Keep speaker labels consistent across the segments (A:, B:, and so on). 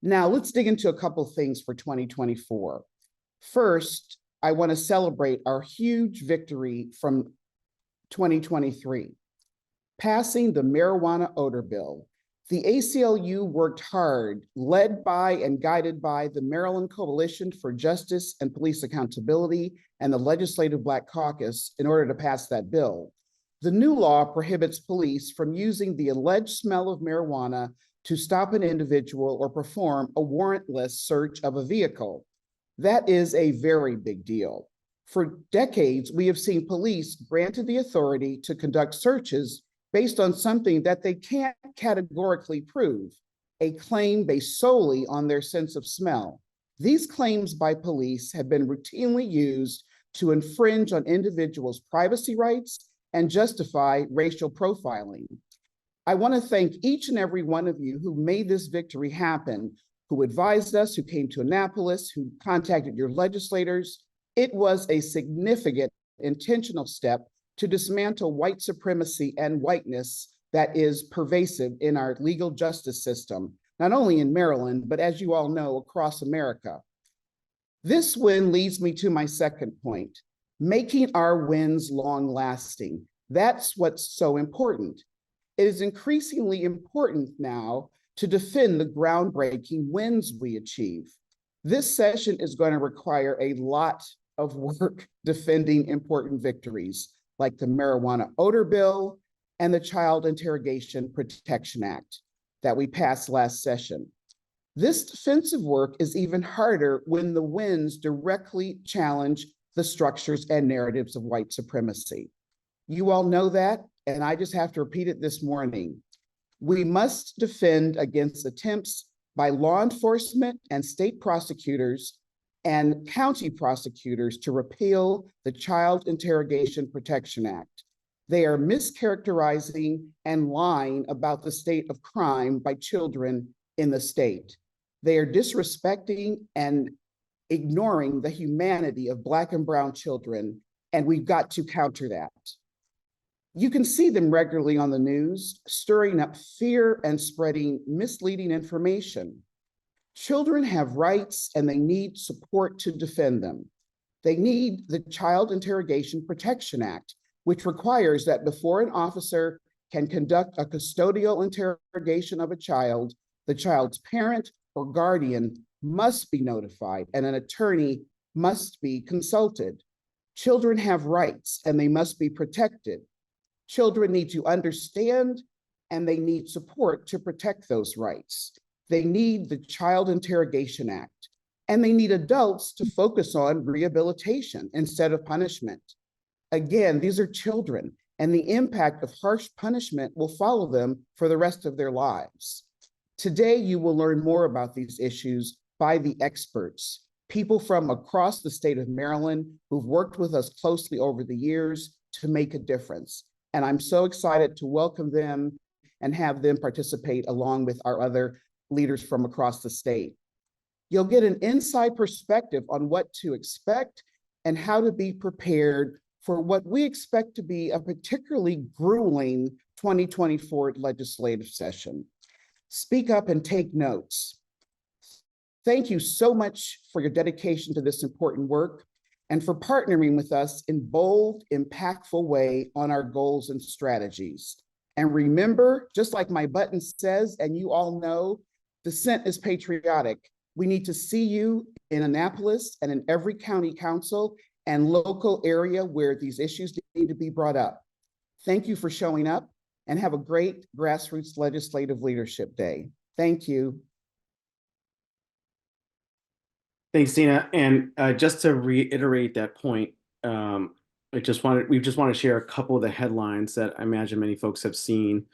A: Now let's dig into a couple things for 2024. First, I want to celebrate our huge victory from 2023, passing the marijuana odor bill. The ACLU worked hard, led by and guided by the Maryland Coalition for Justice and Police Accountability and the Legislative Black Caucus in order to pass that bill. The new law prohibits police from using the alleged smell of marijuana to stop an individual or perform a warrantless search of a vehicle. That is a very big deal. For decades, we have seen police granted the authority to conduct searches based on something that they can't categorically prove, a claim based solely on their sense of smell. These claims by police have been routinely used to infringe on individuals' privacy rights and justify racial profiling. I want to thank each and every one of you who made this victory happen, who advised us, who came to Annapolis, who contacted your legislators. It was a significant intentional step to dismantle white supremacy and whiteness that is pervasive in our legal justice system, not only in Maryland, but as you all know, across America. This win leads me to my second point, making our wins long-lasting. That's what's so important. It is increasingly important now to defend the groundbreaking wins we achieve. This session is going to require a lot of work defending important victories, like the marijuana odor bill and the Child Interrogation Protection Act that we passed last session. This defensive work is even harder when the wins directly challenge the structures and narratives of white supremacy. You all know that, and I just have to repeat it this morning. We must defend against attempts by law enforcement and state prosecutors and county prosecutors to repeal the Child Interrogation Protection Act. They are mischaracterizing and lying about the state of crime by children in the state. They are disrespecting and ignoring the humanity of Black and brown children, and we've got to counter that. You can see them regularly on the news, stirring up fear and spreading misleading information. Children have rights and they need support to defend them. They need the Child Interrogation Protection Act, which requires that before an officer can conduct a custodial interrogation of a child, the child's parent or guardian must be notified and an attorney must be consulted. Children have rights and they must be protected. Children need to understand and they need support to protect those rights. They need the Child Interrogation Act, and they need adults to focus on rehabilitation instead of punishment. Again, these are children, and the impact of harsh punishment will follow them for the rest of their lives. Today, you will learn more about these issues by the experts, people from across the state of Maryland who've worked with us closely over the years to make a difference. And I'm so excited to welcome them and have them participate along with our other leaders from across the state. You'll get an inside perspective on what to expect and how to be prepared for what we expect to be a particularly grueling 2024 legislative session. Speak up and take notes. Thank you so much for your dedication to this important work and for partnering with us in bold, impactful way on our goals and strategies. And remember, just like my button says, and you all know, dissent is patriotic. We need to see you in Annapolis and in every county council and local area where these issues need to be brought up. Thank you for showing up and have a great Grassroots Legislative Leadership Day. Thank you.
B: Thanks, Tina. And just to reiterate that point, we just want to share a couple of the headlines that I imagine many folks have seen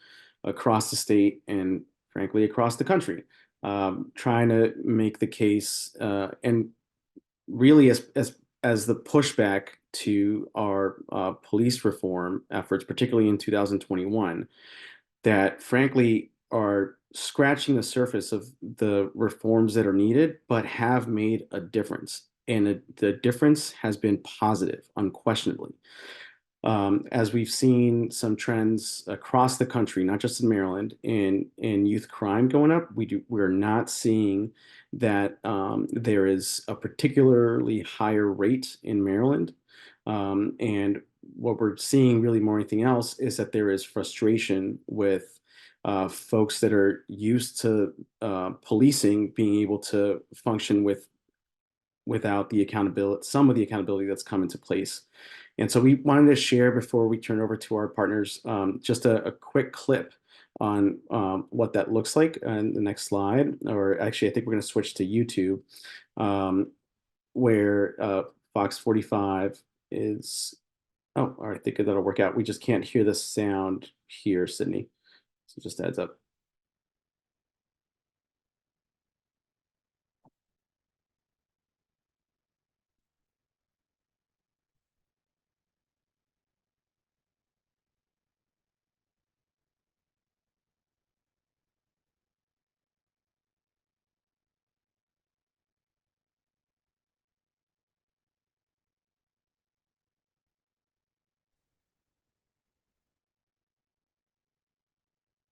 B: across the state and frankly across the country, trying to make the case and really as the pushback to our police reform efforts, particularly in 2021, that frankly are scratching the surface of the reforms that are needed, but have made a difference. And the difference has been positive, unquestionably. As we've seen some trends across the country, not just in Maryland, in youth crime going up, we're not seeing that there is a particularly higher rate in Maryland. And what we're seeing really more than anything else is that there is frustration with folks that are used to policing being able to function without the accountability, some of the accountability that's come into place. And so we wanted to share before we turn over to our partners, just a quick clip on what that looks like in the next slide. Or actually, I think we're going to switch to YouTube, where Fox 45 is. Oh, all right, I think that'll work out. We just can't hear the sound here, Sydney. So just a heads up.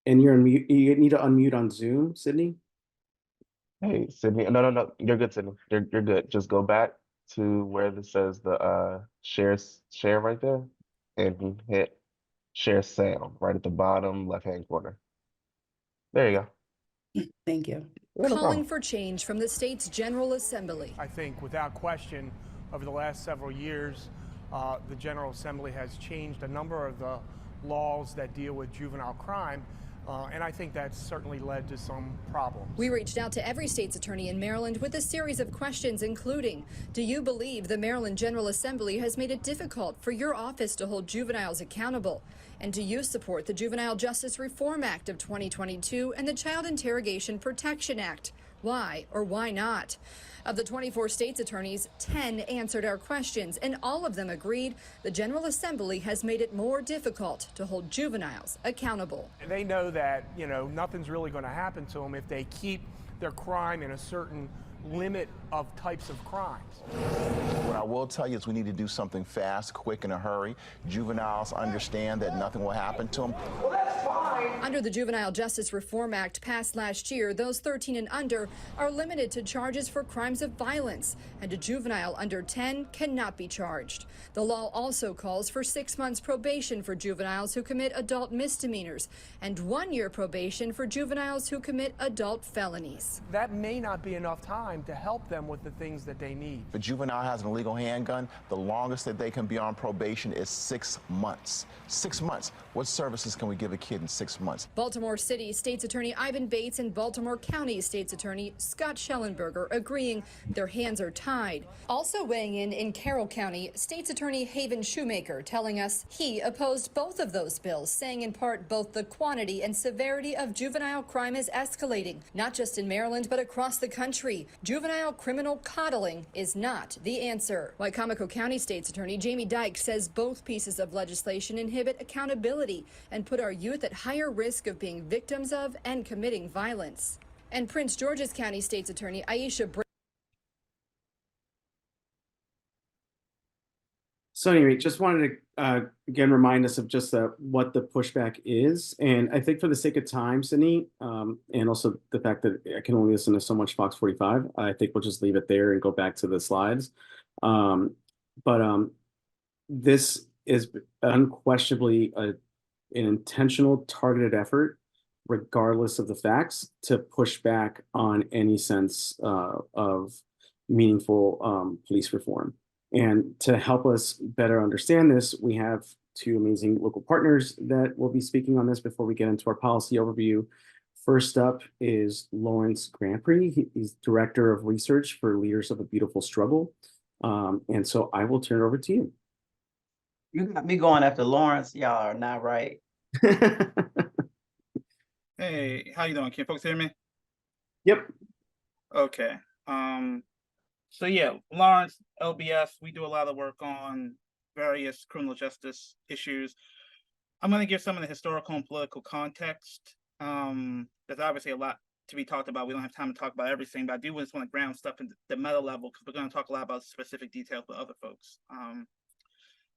B: And you're on mute. You need to unmute on Zoom, Sydney.
C: Hey, Sydney. No, no, no. You're good, Sydney. You're good. Just go back to where this says the share right there and hit share sound right at the bottom left-hand corner. There you go.
D: Thank you.
C: Yeah, no
E: Calling
C: problem.
E: for change from the state's General Assembly.
F: I think without question, over the last several years, the General Assembly has changed a number of the laws that deal with juvenile crime, and I think that's certainly led to some problems.
E: We reached out to every state's attorney in Maryland with a series of questions, including, do you believe the Maryland General Assembly has made it difficult for your office to hold juveniles accountable? And do you support the Juvenile Justice Reform Act of 2022 and the Child Interrogation Protection Act? Why or why not? Of the 24 states' attorneys, 10 answered our questions, and all of them agreed the General Assembly has made it more difficult to hold juveniles accountable.
F: They know that, nothing's really going to happen to them if they keep their crime in a certain limit of types of crimes.
G: What I will tell you is we need to do something fast, quick, in a hurry. Juveniles understand that nothing will happen to them.
F: Well, that's fine.
E: Under the Juvenile Justice Reform Act passed last year, those 13 and under are limited to charges for crimes of violence, and a juvenile under 10 cannot be charged. The law also calls for 6 months probation for juveniles who commit adult misdemeanors and 1 year probation for juveniles who commit adult felonies.
F: That may not be enough time to help them with the things that they need.
G: If a juvenile has an illegal handgun, the longest that they can be on probation is 6 months. 6 months. What services can we give a kid in 6 months?
E: Baltimore City State's Attorney Ivan Bates and Baltimore County State's Attorney Scott Schellenberger agreeing their hands are tied. Also weighing in Carroll County, State's Attorney Haven Shoemaker telling us he opposed both of those bills, saying in part both the quantity and severity of juvenile crime is escalating, not just in Maryland, but across the country. Juvenile criminal coddling is not the answer. Wycomico County State's Attorney Jamie Dyke says both pieces of legislation inhibit accountability and put our youth at higher risk of being victims of and committing violence. And Prince George's County State's Attorney Aisha
B: So anyway, just wanted to again remind us of just what the pushback is, and I think for the sake of time, Sydney, and also the fact that I can only listen to so much Fox 45, I think we'll just leave it there and go back to the slides. But this is unquestionably an intentional, targeted effort, regardless of the facts, to push back on any sense of meaningful police reform. And to help us better understand this, we have two amazing local partners that will be speaking on this before we get into our policy overview. First up is Lawrence Grandpré. He's Director of Research for Leaders of a Beautiful Struggle. And so I will turn it over to you.
D: You got me going after Lawrence. Y'all are not right.
H: Hey, how you doing? Can folks hear me?
B: Yep.
H: Okay. So yeah, Lawrence, LBS, we do a lot of work on various criminal justice issues. I'm going to give some of the historical and political context. There's obviously a lot to be talked about. We don't have time to talk about everything, but I do just want to ground stuff in the meta level because we're going to talk a lot about specific details with other folks.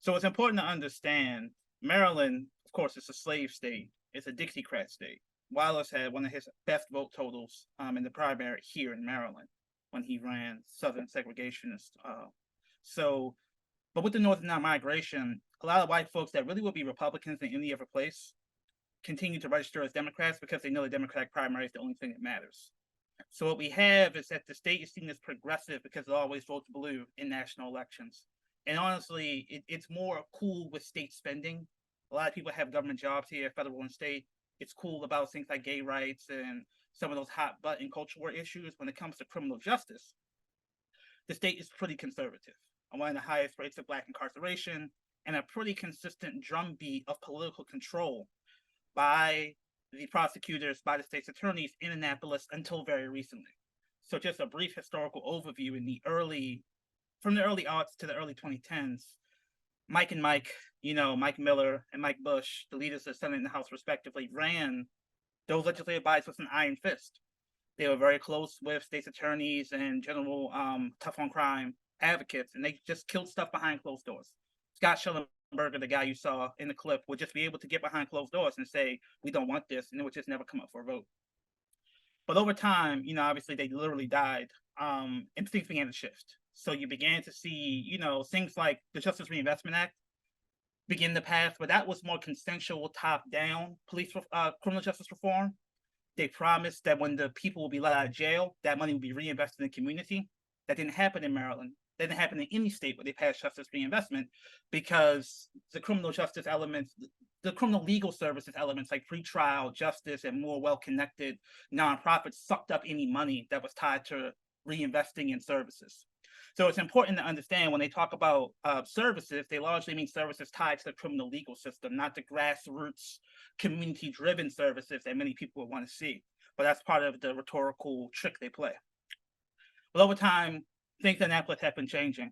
H: So it's important to understand Maryland, of course, it's a slave state. It's a Dixiecrat state. Wallace had one of his best vote totals in the primary here in Maryland when he ran Southern segregationist. But with the Northern migration, a lot of white folks that really would be Republicans in any other place continue to register as Democrats because they know the Democratic primary is the only thing that matters. So what we have is that the state is seen as progressive because it always votes blue in national elections. And honestly, it's more cool with state spending. A lot of people have government jobs here, federal and state. It's cool about things like gay rights and some of those hot button culture war issues. When it comes to criminal justice, the state is pretty conservative. One of the highest rates of Black incarceration and a pretty consistent drumbeat of political control by the prosecutors, by the state's attorneys in Annapolis until very recently. So just a brief historical overview from the early aughts to the early 2010s, Mike and Mike, Mike Miller and Mike Bush, the leaders of the Senate and the House respectively, ran those legislative bodies with an iron fist. They were very close with state's attorneys and general tough on crime advocates, and they just killed stuff behind closed doors. Scott Schellenberger, the guy you saw in the clip, would just be able to get behind closed doors and say, we don't want this, and it would just never come up for a vote. But over time, obviously they literally died, and things began to shift. So you began to see, things like the Justice Reinvestment Act begin to pass, but that was more consensual top-down criminal justice reform. They promised that when the people will be let out of jail, that money will be reinvested in the community. That didn't happen in Maryland. That didn't happen in any state where they passed justice reinvestment because the criminal justice elements, the criminal legal services elements like pretrial justice and more well-connected nonprofits sucked up any money that was tied to reinvesting in services. So it's important to understand when they talk about services, they largely mean services tied to the criminal legal system, not the grassroots community-driven services that many people would want to see. But that's part of the rhetorical trick they play. But over time, things in Annapolis have been changing.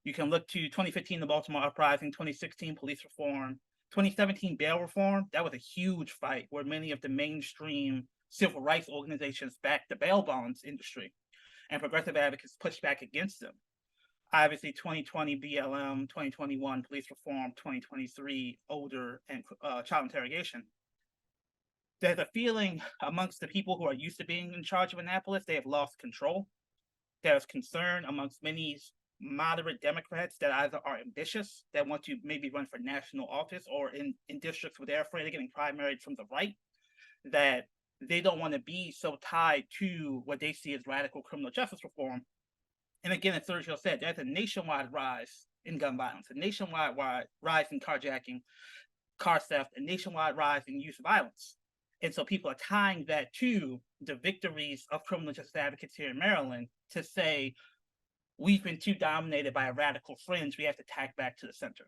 H: You can look to 2015, the Baltimore Uprising, 2016, police reform, 2017, bail reform. That was a huge fight where many of the mainstream civil rights organizations backed the bail bonds industry, and progressive advocates pushed back against them. Obviously, 2020 BLM, 2021 police reform, 2023 older and child interrogation. There's a feeling amongst the people who are used to being in charge of Annapolis, they have lost control. There's concern amongst many moderate Democrats that either are ambitious, that want to maybe run for national office, or in districts where they're afraid of getting primaried from the right, that they don't want to be so tied to what they see as radical criminal justice reform. And again, as Sergio said, there's a nationwide rise in gun violence, a nationwide rise in carjacking, car theft, a nationwide rise in youth violence. And so people are tying that to the victories of criminal justice advocates here in Maryland to say, we've been too dominated by a radical fringe, we have to tack back to the center,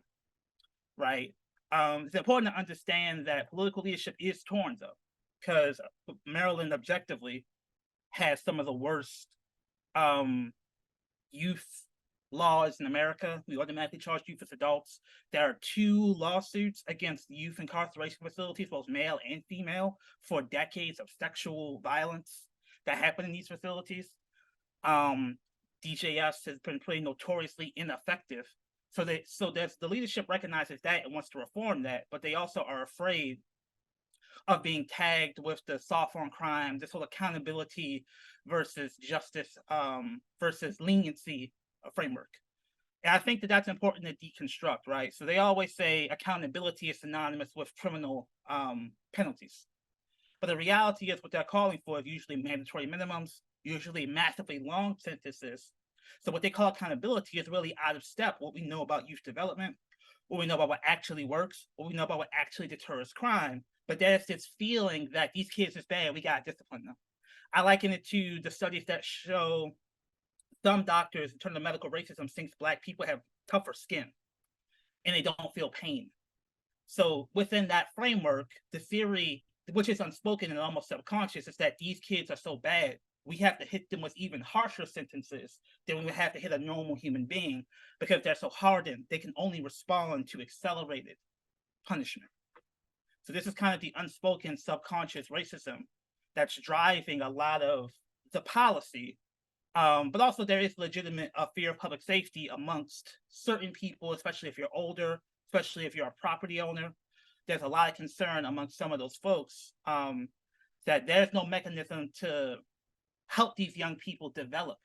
H: right? It's important to understand that political leadership is torn, though, because Maryland objectively has some of the worst youth laws in America. We automatically charge youth as adults. There are 2 lawsuits against youth incarceration facilities, both male and female, for decades of sexual violence that happened in these facilities. DJS has been pretty notoriously ineffective. So there's the leadership recognizes that and wants to reform that, but they also are afraid of being tagged with the soft on crime, this whole accountability versus justice versus leniency framework. And I think that that's important to deconstruct, right? So they always say accountability is synonymous with criminal penalties. But the reality is what they're calling for is usually mandatory minimums, usually massively long sentences. So what they call accountability is really out of step what we know about youth development, what we know about what actually works, what we know about what actually deters crime. But there's this feeling that these kids is bad, we gotta discipline them. I liken it to the studies that show some doctors in terms of medical racism think Black people have tougher skin and they don't feel pain. So within that framework, the theory, which is unspoken and almost subconscious, is that these kids are so bad, we have to hit them with even harsher sentences than we would have to hit a normal human being, because they're so hardened, they can only respond to accelerated punishment. So this is kind of the unspoken subconscious racism that's driving a lot of the policy But also there is legitimate fear of public safety amongst certain people, especially if you're older, especially if you're a property owner. There's a lot of concern amongst some of those folks that there's no mechanism to help these young people develop.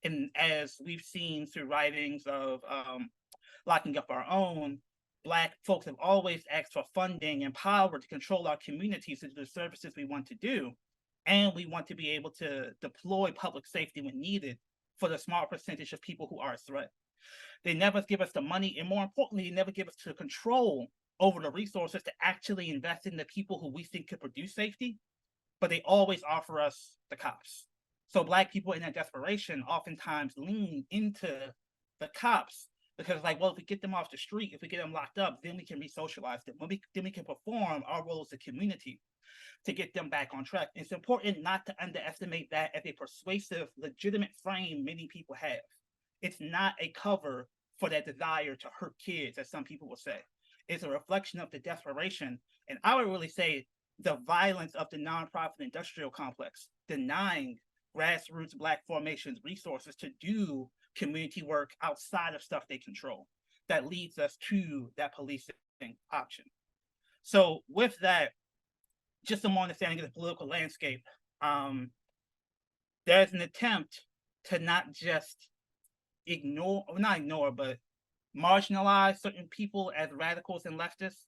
H: And as we've seen through writings of Locking Up Our Own, Black folks have always asked for funding and power to control our communities to do the services we want to do. And we want to be able to deploy public safety when needed for the small percentage of people who are a threat. They never give us the money, and more importantly, they never give us the control over the resources to actually invest in the people who we think could produce safety, but they always offer us the cops. So Black people in that desperation oftentimes lean into the cops because, like, well, if we get them off the street, if we get them locked up, then we can re-socialize them. Then we can perform our role as a community to get them back on track. It's important not to underestimate that as a persuasive, legitimate frame many people have. It's not a cover for that desire to hurt kids, as some people will say. It's a reflection of the desperation, and I would really say the violence of the nonprofit industrial complex, denying grassroots Black formations resources to do community work outside of stuff they control. That leads us to that policing option. So with that, just some more understanding of the political landscape, there's an attempt to not just but marginalize certain people as radicals and leftists.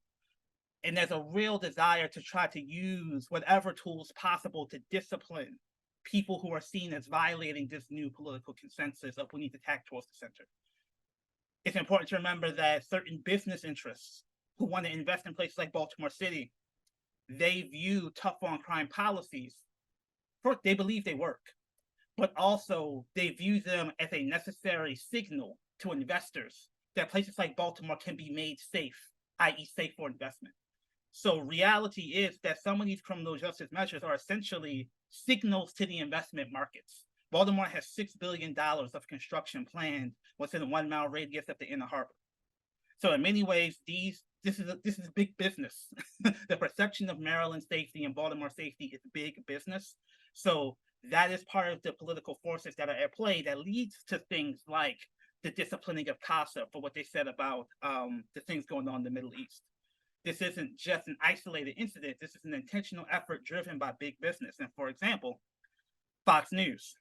H: And there's a real desire to try to use whatever tools possible to discipline people who are seen as violating this new political consensus of we need to tack towards the center. It's important to remember that certain business interests who want to invest in places like Baltimore City, they view tough on crime policies. First, they believe they work, but also they view them as a necessary signal to investors that places like Baltimore can be made safe, i.e. safe for investment. So reality is that some of these criminal justice measures are essentially signals to the investment markets. Baltimore has $6 billion of construction planned within a 1 mile radius of the inner harbor. So in many ways, this is big business. The perception of Maryland safety and Baltimore safety is big business. So that is part of the political forces that are at play that leads to things like the disciplining of CASA for what they said about the things going on in the Middle East. This isn't just an isolated incident. This is an intentional effort driven by big business. And for example, Fox News.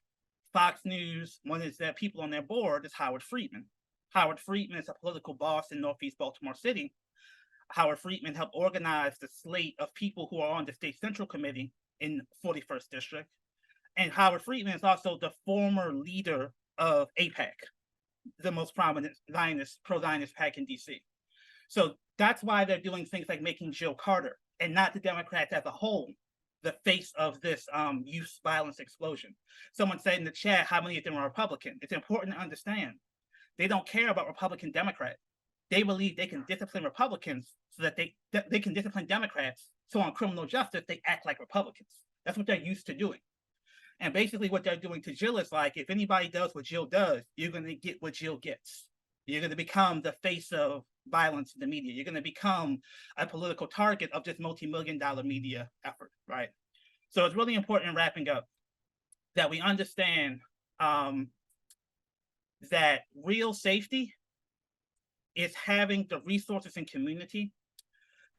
H: Fox News, one of their people on their board is Howard Friedman. Howard Friedman is a political boss in Northeast Baltimore City. Howard Friedman helped organize the slate of people who are on the state central committee in 41st District. And Howard Friedman is also the former leader of AIPAC, the most prominent pro-Zionist PAC in DC. So that's why they're doing things like making Jill Carter, and not the Democrats as a whole, the face of this youth violence explosion. Someone said in the chat how many of them are Republican. It's important to understand they don't care about Republican Democrat. They believe they can discipline Republicans so that they can discipline Democrats. So on criminal justice, they act like Republicans. That's what they're used to doing. And basically what they're doing to Jill is like, if anybody does what Jill does, you're going to get what Jill gets. You're going to become the face of violence in the media. You're going to become a political target of this multi-million-dollar media effort, right? So it's really important in wrapping up that we understand that real safety is having the resources and community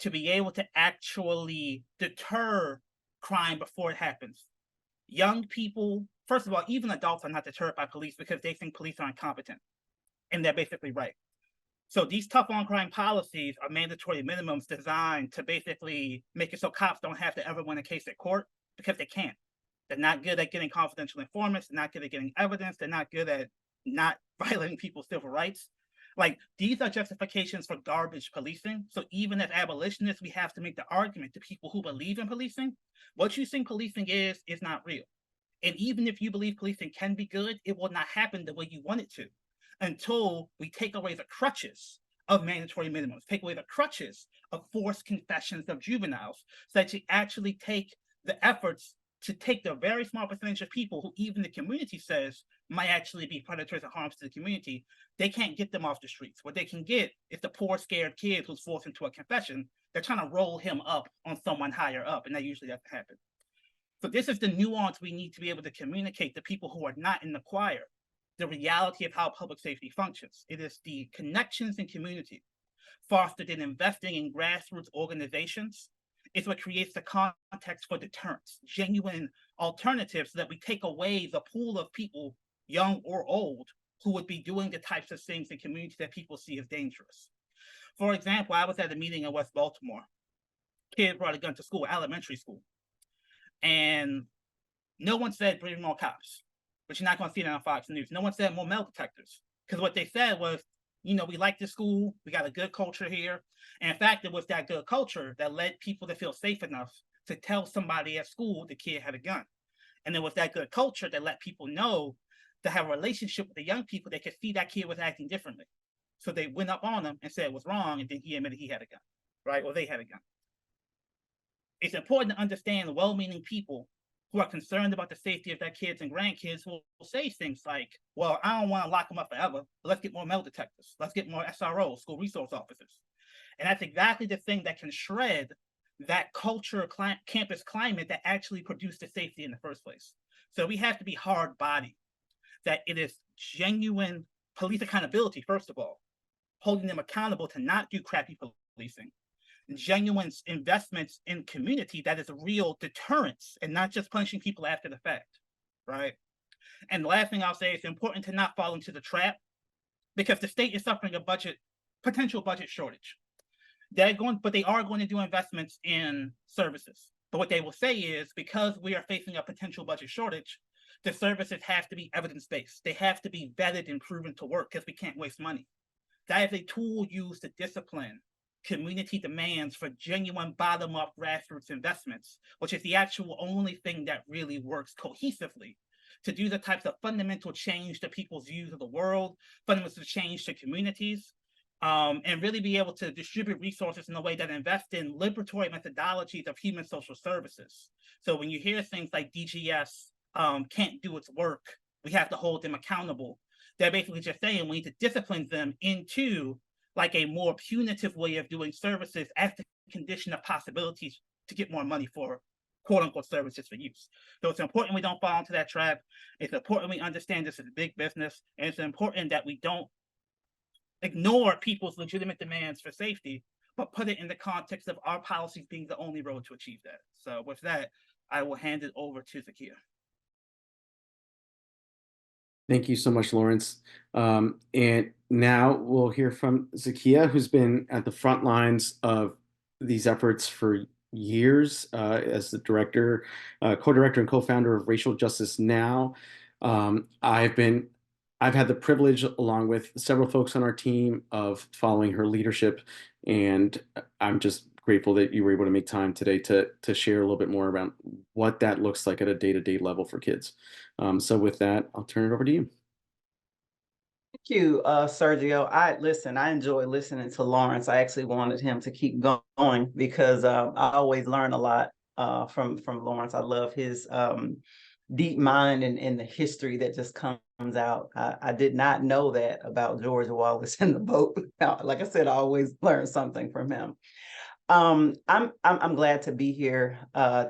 H: to be able to actually deter crime before it happens. Young people, first of all, even adults are not deterred by police because they think police are incompetent. And they're basically right. So these tough on crime policies are mandatory minimums designed to basically make it so cops don't have to ever win a case at court because they can't. They're not good at getting confidential informants. They're not good at getting evidence. They're not good at not violating people's civil rights. Like, these are justifications for garbage policing. So even as abolitionists, we have to make the argument to people who believe in policing, what you think policing is not real. And even if you believe policing can be good, it will not happen the way you want it to until we take away the crutches of mandatory minimums, take away the crutches of forced confessions of juveniles, so that you actually take the efforts to take the very small percentage of people who even the community says might actually be predators and harms to the community. They can't get them off the streets. What they can get is the poor, scared kid who's forced into a confession. They're trying to roll him up on someone higher up, and that usually doesn't happen. So this is the nuance we need to be able to communicate to people who are not in the choir, the reality of how public safety functions. It is the connections and community fostered in investing in grassroots organizations is what creates the context for deterrence, genuine alternatives, so that we take away the pool of people, young or old, who would be doing the types of things in communities that people see as dangerous. For example, I was at a meeting in West Baltimore. Kid brought a gun to school, elementary school. And no one said bring more cops, but you're not going to see that on Fox News. No one said more metal detectors, because what they said was, you know, we like the school, we got a good culture here. And in fact, it was that good culture that led people to feel safe enough to tell somebody at school the kid had a gun. And it was that good culture that let people know to have a relationship with the young people. They could see that kid was acting differently. So they went up on him and said it was wrong, and then he admitted he had a gun, right? Or they had a gun. It's important to understand well-meaning people who are concerned about the safety of their kids and grandkids will say things like, well, I don't want to lock them up forever, but let's get more metal detectors. Let's get more SROs, school resource officers. And that's exactly the thing that can shred that culture, campus climate that actually produced the safety in the first place. So we have to be hard-bodied, that it is genuine police accountability, first of all, holding them accountable to not do crappy policing, genuine investments in community that is a real deterrence and not just punishing people after the fact, right? And the last thing I'll say, it's important to not fall into the trap, because the state is suffering a potential budget shortage. They are going to do investments in services. But what they will say is, because we are facing a potential budget shortage, the services have to be evidence-based. They have to be vetted and proven to work, because we can't waste money. That is a tool used to discipline community demands for genuine bottom-up grassroots investments, which is the actual only thing that really works cohesively to do the types of fundamental change to people's views of the world, fundamental change to communities, and really be able to distribute resources in a way that invest in liberatory methodologies of human social services. So when you hear things like DGS can't do its work, we have to hold them accountable, they're basically just saying we need to discipline them into like a more punitive way of doing services as the condition of possibilities to get more money for quote unquote services for use. So it's important we don't fall into that trap. It's important we understand this is big business, and it's important that we don't ignore people's legitimate demands for safety, but put it in the context of our policies being the only road to achieve that. So with that, I will hand it over to Zakia.
B: Thank you so much, Lawrence. And now we'll hear from Zakia, who's been at the front lines of these efforts for years as the director, co-director and co-founder of Racial Justice Now. I've had the privilege, along with several folks on our team, of following her leadership, and I'm just grateful that you were able to make time today to share a little bit more about what that looks like at a day-to-day level for kids. So with that, I'll turn it over to you.
D: Thank you, Sergio. I enjoy listening to Lawrence. I actually wanted him to keep going because I always learn a lot from Lawrence. I love his deep mind and the history that just comes out. I did not know that about George Wallace and the boat. Like I said, I always learn something from him. I'm glad to be here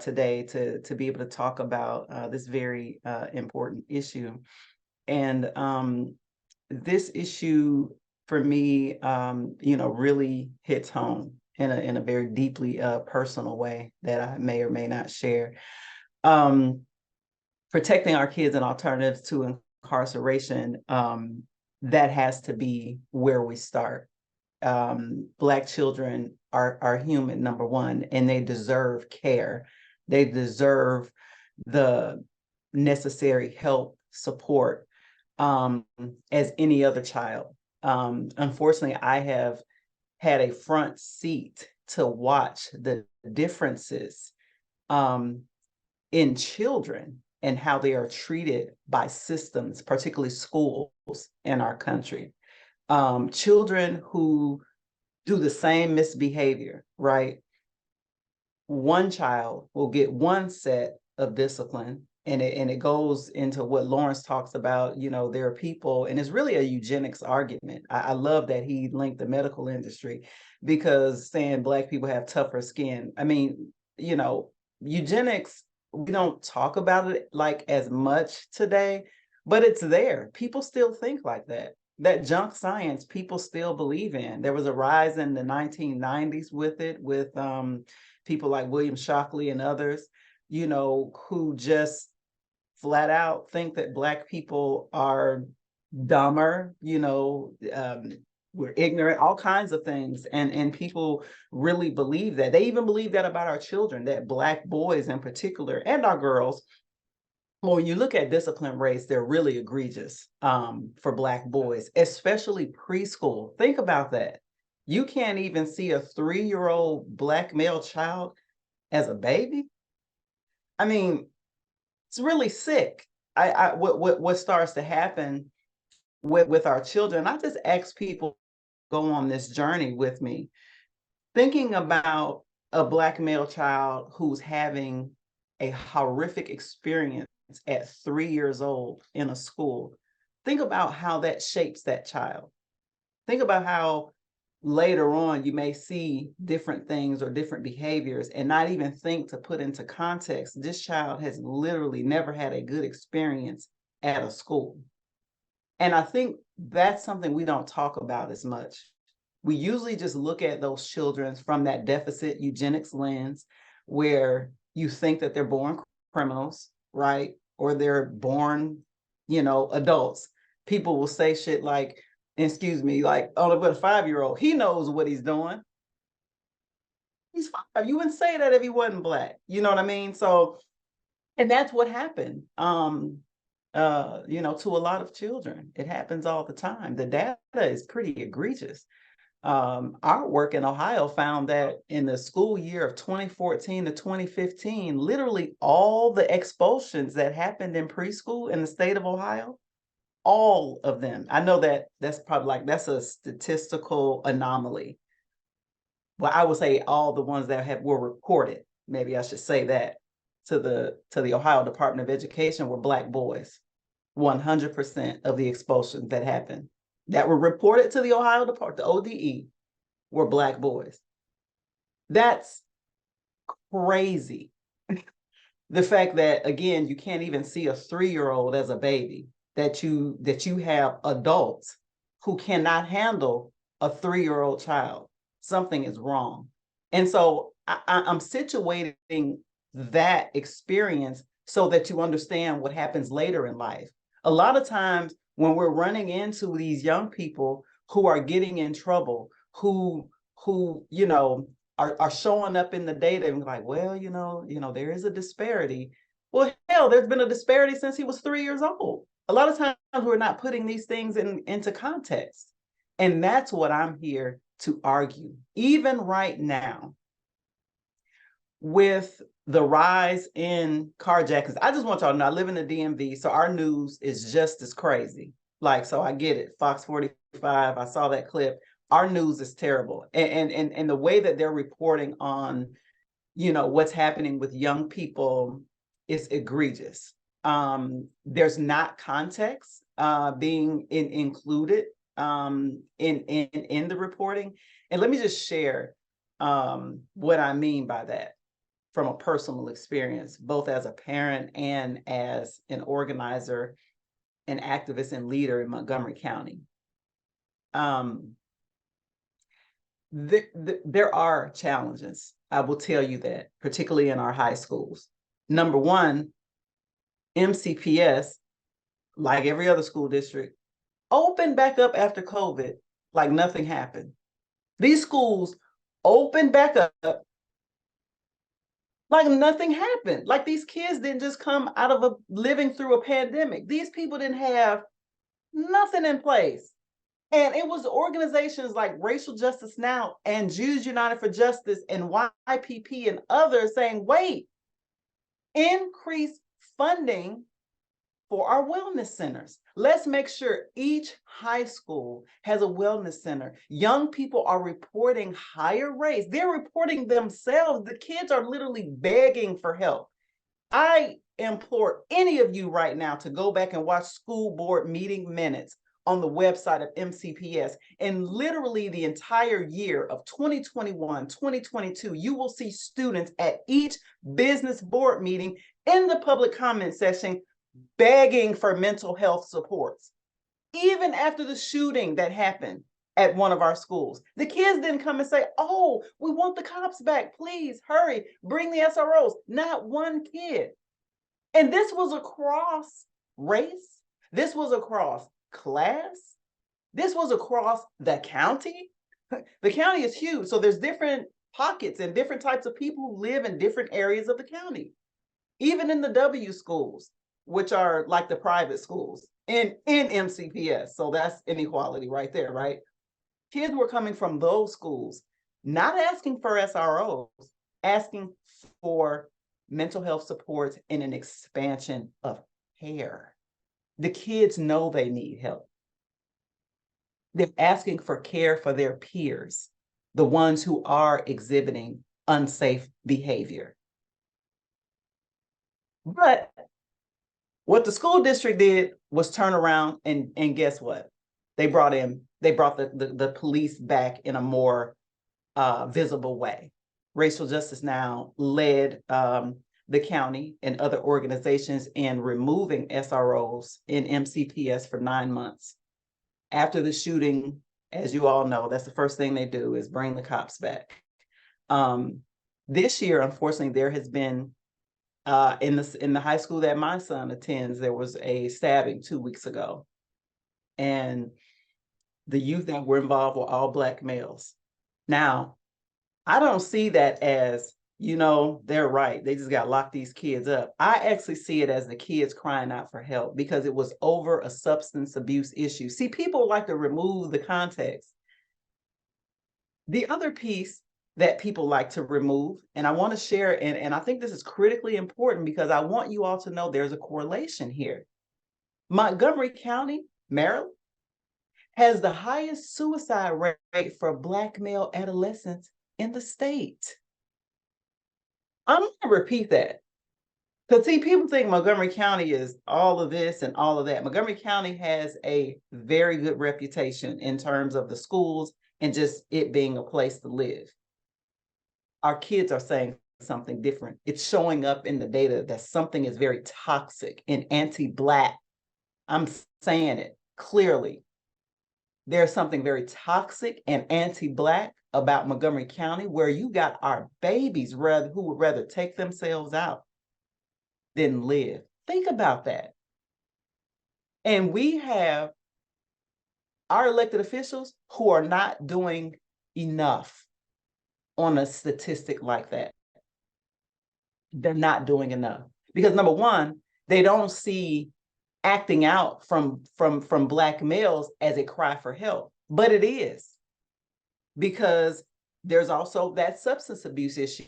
D: today to be able to talk about this very important issue. And this issue for me, really hits home in a very deeply personal way that I may or may not share. Protecting our kids and alternatives to incarceration, that has to be where we start. Black children are human, number one, and they deserve care. They deserve the necessary help, support, as any other child. Unfortunately, I have had a front seat to watch the differences in children and how they are treated by systems, particularly schools in our country. Children who do the same misbehavior, right? One child will get one set of discipline, and it goes into what Lawrence talks about. There are people, and it's really a eugenics argument. I love that he linked the medical industry, because saying Black people have tougher skin. I mean, eugenics we don't talk about it like as much today, but it's there. People still think like that. That junk science, people still believe in. There was a rise in the 1990s with it, with people like William Shockley and others, you know, who just flat out think that Black people are dumber, you know, we're ignorant, all kinds of things. And people really believe that. They even believe that about our children, that Black boys in particular, and our girls, well, when you look at discipline rates, they're really egregious for Black boys, especially preschool. Think about that. You can't even see a 3-year-old Black male child as a baby. I mean, it's really sick. What starts to happen with our children? I just ask people go on this journey with me, thinking about a Black male child who's having a horrific experience at 3 years old in a school. Think about how that shapes that child. Think about how later on you may see different things or different behaviors and not even think to put into context, this child has literally never had a good experience at a school. And I think that's something we don't talk about as much. We usually just look at those children from that deficit eugenics lens, where you think that they're born criminals, right? Or they're born, you know, adults. People will say shit like, excuse me, like, oh, but a 5-year-old, he knows what he's doing. He's 5. You wouldn't say that if he wasn't Black. You know what I mean? So, and that's what happened, you know, to a lot of children. It happens all the time. The data is pretty egregious. Our work in Ohio found that in the school year of 2014 to 2015, literally all the expulsions that happened in preschool in the state of Ohio, all of them. I know that that's probably like, that's a statistical anomaly. Well, I would say all the ones that were reported, maybe I should say that, to the Ohio Department of Education were Black boys. 100% of the expulsions that happened that were reported to the Ohio Department, the ODE, were Black boys. That's crazy. The fact that, again, you can't even see a 3-year-old as a baby, that you have adults who cannot handle a 3-year-old child. Something is wrong. And so I'm situating that experience so that you understand what happens later in life. A lot of times when we're running into these young people who are getting in trouble, who you know, are showing up in the data and like, well, you know, there is a disparity. Well, hell, there's been a disparity since he was 3 years old. A lot of times we're not putting these things into context. And that's what I'm here to argue. Even right now, with the rise in carjackings, I just want y'all to know, I live in the DMV, so our news is just as crazy. Like, so I get it. Fox 45, I saw that clip. Our news is terrible. And the way that they're reporting on, you know, what's happening with young people is egregious. There's not context being included in the reporting. And let me just share what I mean by that from a personal experience, both as a parent and as an organizer, an activist and leader in Montgomery County. There are challenges, I will tell you that, particularly in our high schools. Number one, MCPS, like every other school district, opened back up after COVID like nothing happened. These schools opened back up like nothing happened. Like these kids didn't just come out of living through a pandemic. These people didn't have nothing in place. And it was organizations like Racial Justice Now and Jews United for Justice and YPP and others saying, wait, increase funding for our wellness centers. Let's make sure each high school has a wellness center. Young people are reporting higher rates. They're reporting themselves. The kids are literally begging for help. I implore any of you right now to go back and watch school board meeting minutes. on the website of MCPS. And literally the entire year of 2021, 2022, you will see students at each business board meeting in the public comment section begging for mental health supports. Even after the shooting that happened at one of our schools, the kids didn't come and say, oh, we want the cops back, please hurry, bring the SROs. Not one kid. And this was across race. This was across class. This was across the county. The county is huge. So there's different pockets and different types of people who live in different areas of the county. Even in the W schools, which are like the private schools in MCPS. So that's inequality right there, right? Kids were coming from those schools, not asking for SROs, asking for mental health supports and an expansion of care. The kids know they need help. They're asking for care for their peers, the ones who are exhibiting unsafe behavior. But what the school district did was turn around and guess what? They brought the police back in a more visible way. Racial Justice Now led the county and other organizations in removing SROs in MCPS for 9 months. After the shooting, as you all know, that's the first thing they do is bring the cops back. This year, unfortunately, there has been in the high school that my son attends, there was a stabbing 2 weeks ago. And the youth that were involved were all Black males. Now, I don't see that as, you know, they're right, they just got to lock these kids up. I actually see it as the kids crying out for help because it was over a substance abuse issue. See, people like to remove the context. The other piece that people like to remove, and I want to share, and I think this is critically important because I want you all to know there's a correlation here. Montgomery County, Maryland, has the highest suicide rate for Black male adolescents in the state. I'm going to repeat that. Because see, people think Montgomery County is all of this and all of that. Montgomery County has a very good reputation in terms of the schools and just it being a place to live. Our kids are saying something different. It's showing up in the data that something is very toxic and anti-Black. I'm saying it clearly. There's something very toxic and anti-Black about Montgomery County, where you got our babies who would rather take themselves out than live. Think about that. And we have our elected officials who are not doing enough on a statistic like that. They're not doing enough because number one, they don't see acting out from Black males as a cry for help, but it is because there's also that substance abuse issue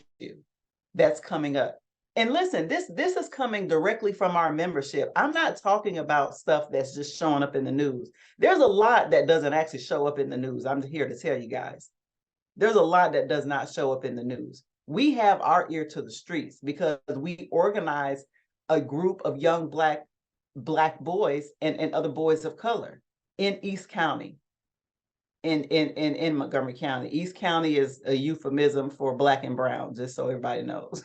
D: that's coming up. And listen, this is coming directly from our membership. I'm not talking about stuff that's just showing up in the news. There's a lot that doesn't actually show up in the news. I'm here to tell you guys. There's a lot that does not show up in the news. We have our ear to the streets because we organize a group of young Black boys and other boys of color in East County, in Montgomery County. East County is a euphemism for Black and brown, just so everybody knows.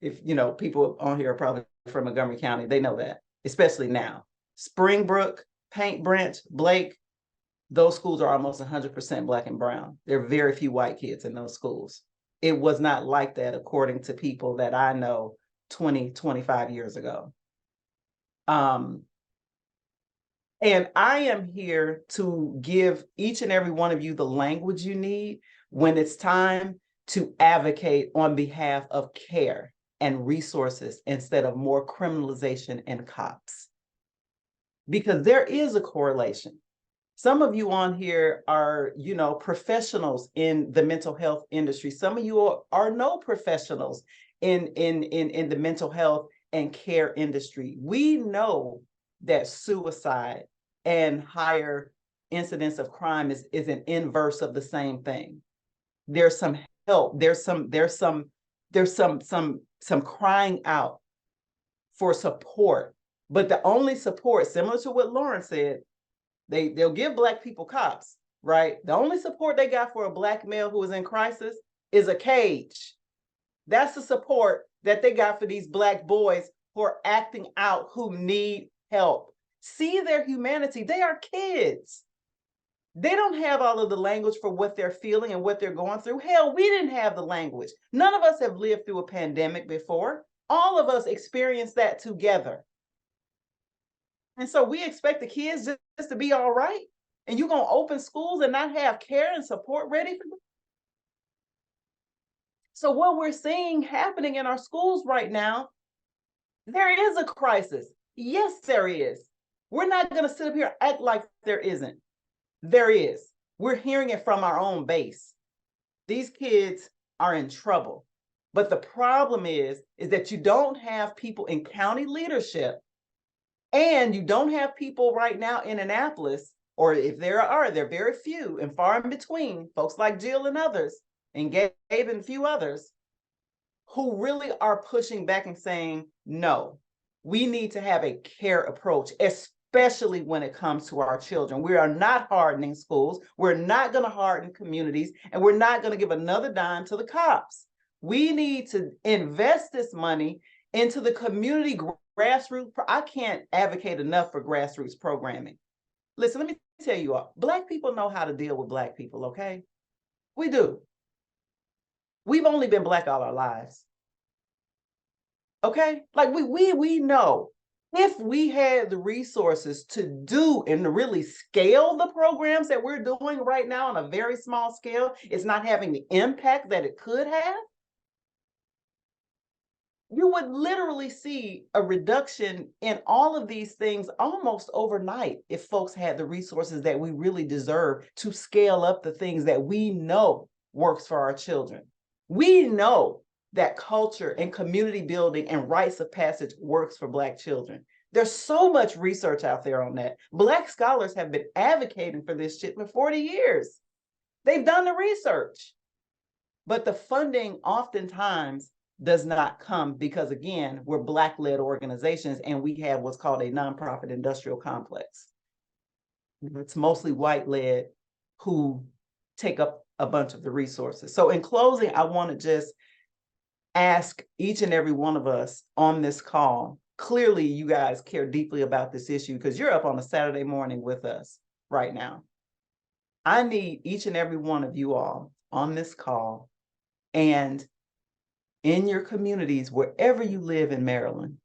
D: If you know, people on here are probably from Montgomery County, they know that, especially now. Springbrook, Paint Branch, Blake, those schools are almost 100% Black and brown. There are very few white kids in those schools. It was not like that according to people that I know 20, 25 years ago. And I am here to give each and every one of you the language you need when it's time to advocate on behalf of care and resources instead of more criminalization and cops. Because there is a correlation. Some of you on here are, you know, professionals in the mental health industry. Some of you are no professionals in the mental health and care industry. We know that suicide and higher incidence of crime is an inverse of the same thing. There's some help. There's some crying out for support. But the only support, similar to what Lauren said, they'll give Black people cops, right? The only support they got for a Black male who is in crisis is a cage. That's the support that they got for these Black boys who are acting out, who need help. See their humanity. They are kids. They don't have all of the language for what they're feeling and what they're going through. Hell, we didn't have the language. None of us have lived through a pandemic before. All of us experienced that together. And so we expect the kids just to be all right. And you're going to open schools and not have care and support ready for them. So what we're seeing happening in our schools right now, there is a crisis. Yes, there is. We're not going to sit up here and act like there isn't. There is. We're hearing it from our own base. These kids are in trouble. But the problem is that you don't have people in county leadership, and you don't have people right now in Annapolis, or if there are, they're very few and far in between, folks like Jill and others, and Gabe and a few others, who really are pushing back and saying, no, we need to have a care approach, especially when it comes to our children. We are not hardening schools. We're not going to harden communities, and we're not going to give another dime to the cops. We need to invest this money into the community grassroots. I can't advocate enough for grassroots programming. Listen, let me tell you all, Black people know how to deal with Black people, okay? We do. We've only been Black all our lives. Okay? Like we know if we had the resources to do and to really scale the programs that we're doing right now on a very small scale, it's not having the impact that it could have. You would literally see a reduction in all of these things almost overnight if folks had the resources that we really deserve to scale up the things that we know works for our children. We know that culture and community building and rites of passage works for Black children. There's so much research out there on that. Black scholars have been advocating for this shit for 40 years. They've done the research. But the funding oftentimes does not come because, again, we're Black-led organizations and we have what's called a nonprofit industrial complex. It's mostly white-led who take up a bunch of the resources. So in closing, I want to just ask each and every one of us on this call, clearly you guys care deeply about this issue because you're up on a Saturday morning with us right now. I need each and every one of you all on this call and in your communities, wherever you live in Maryland,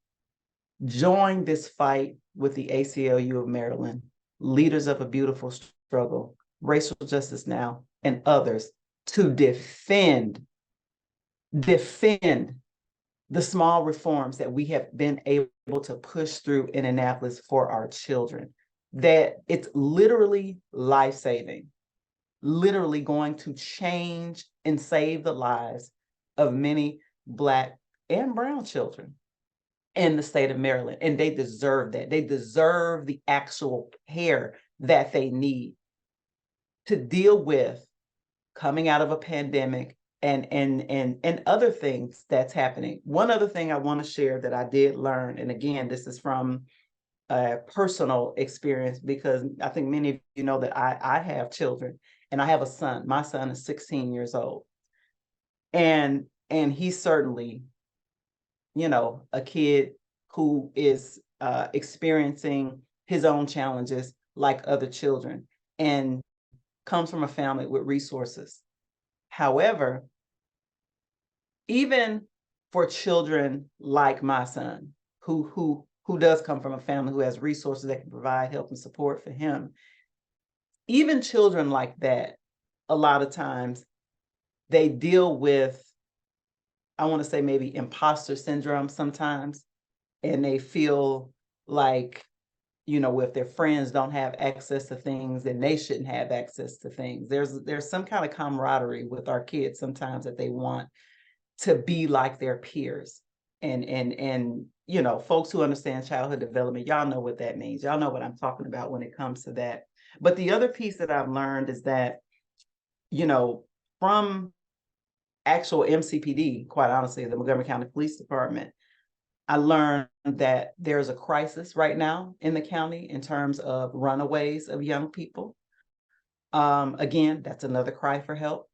D: join this fight with the ACLU of Maryland, Leaders of a Beautiful Struggle, Racial Justice Now, and others to defend the small reforms that we have been able to push through in Annapolis for our children. That it's literally life-saving, literally going to change and save the lives of many Black and brown children in the state of Maryland. And they deserve that. They deserve the actual care that they need to deal with coming out of a pandemic and other things that's happening. One other thing I want to share that I did learn, and again, this is from a personal experience, because I think many of you know that I have children and I have a son. My son is 16 years old. And he's certainly, you know, a kid who is experiencing his own challenges like other children and comes from a family with resources. However, even for children like my son, who does come from a family who has resources that can provide help and support for him, even children like that, a lot of times they deal with, I want to say maybe imposter syndrome sometimes, and they feel like, you know, if their friends don't have access to things, then they shouldn't have access to things. There's some kind of camaraderie with our kids sometimes that they want to be like their peers. And you know, folks who understand childhood development, y'all know what that means. Y'all know what I'm talking about when it comes to that. But the other piece that I've learned is that, you know, from actual MCPD, quite honestly, the Montgomery County Police Department, I learned that there's a crisis right now in the county in terms of runaways of young people. Again, that's another cry for help.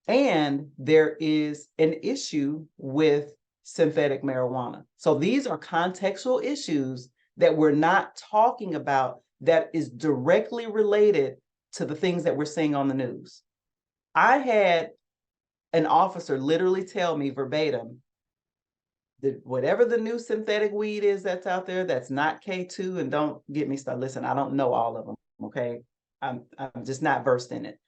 D: And there is an issue with synthetic marijuana. So these are contextual issues that we're not talking about that is directly related to the things that we're seeing on the news. I had an officer literally tell me verbatim that whatever the new synthetic weed is that's out there, that's not K2, and don't get me started. Listen, I don't know all of them, okay? I'm just not versed in it.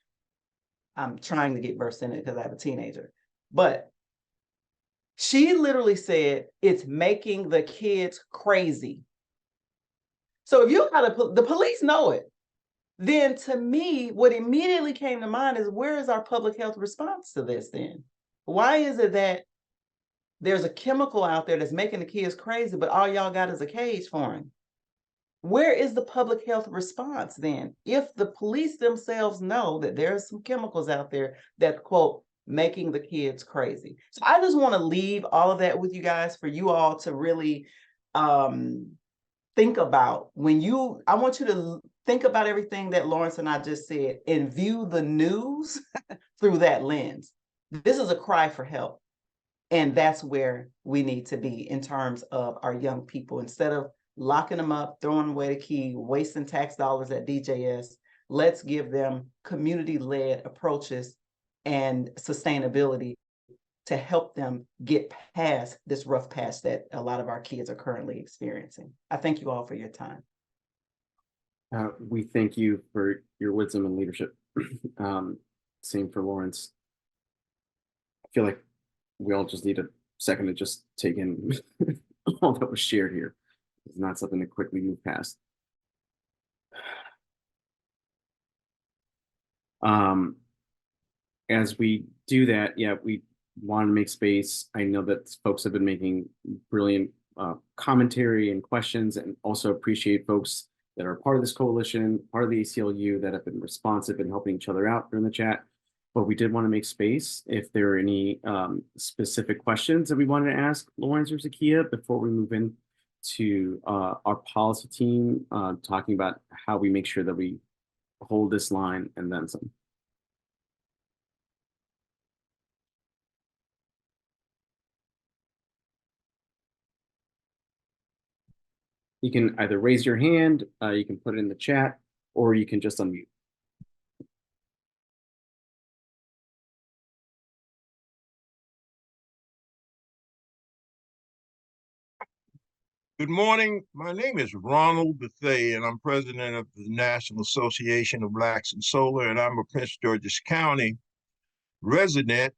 D: I'm trying to get versed in it because I have a teenager. But she literally said, it's making the kids crazy. So if you got the police know it, then to me, what immediately came to mind is, where is our public health response to this then? Why is it that there's a chemical out there that's making the kids crazy, but all y'all got is a cage for him? Where is the public health response then? If the police themselves know that there's some chemicals out there that, quote, making the kids crazy. So I just want to leave all of that with you guys for you all to really think about I want you to think about everything that Lawrence and I just said and view the news through that lens. This is a cry for help. And that's where we need to be in terms of our young people. Instead of locking them up, throwing away the key, wasting tax dollars at DJS, let's give them community-led approaches and sustainability to help them get past this rough patch that a lot of our kids are currently experiencing. I thank you all for your time.
B: We thank you for your wisdom and leadership. Same for Lawrence. I feel like we all just need a second to just take in all that was shared here. It's not something to quickly move past. As we do that, yeah, we want to make space. I know that folks have been making brilliant commentary and questions, and also appreciate folks that are part of this coalition, part of the ACLU, that have been responsive and helping each other out during the chat. But we did want to make space if there are any specific questions that we wanted to ask Lawrence or Zakiya before we move in to our policy team, talking about how we make sure that we hold this line and then some. You can either raise your hand, you can put it in the chat, or you can just unmute.
I: Good morning. My name is Ronald Bethay, and I'm president of the National Association of Blacks in Solar, and I'm a Prince George's County resident,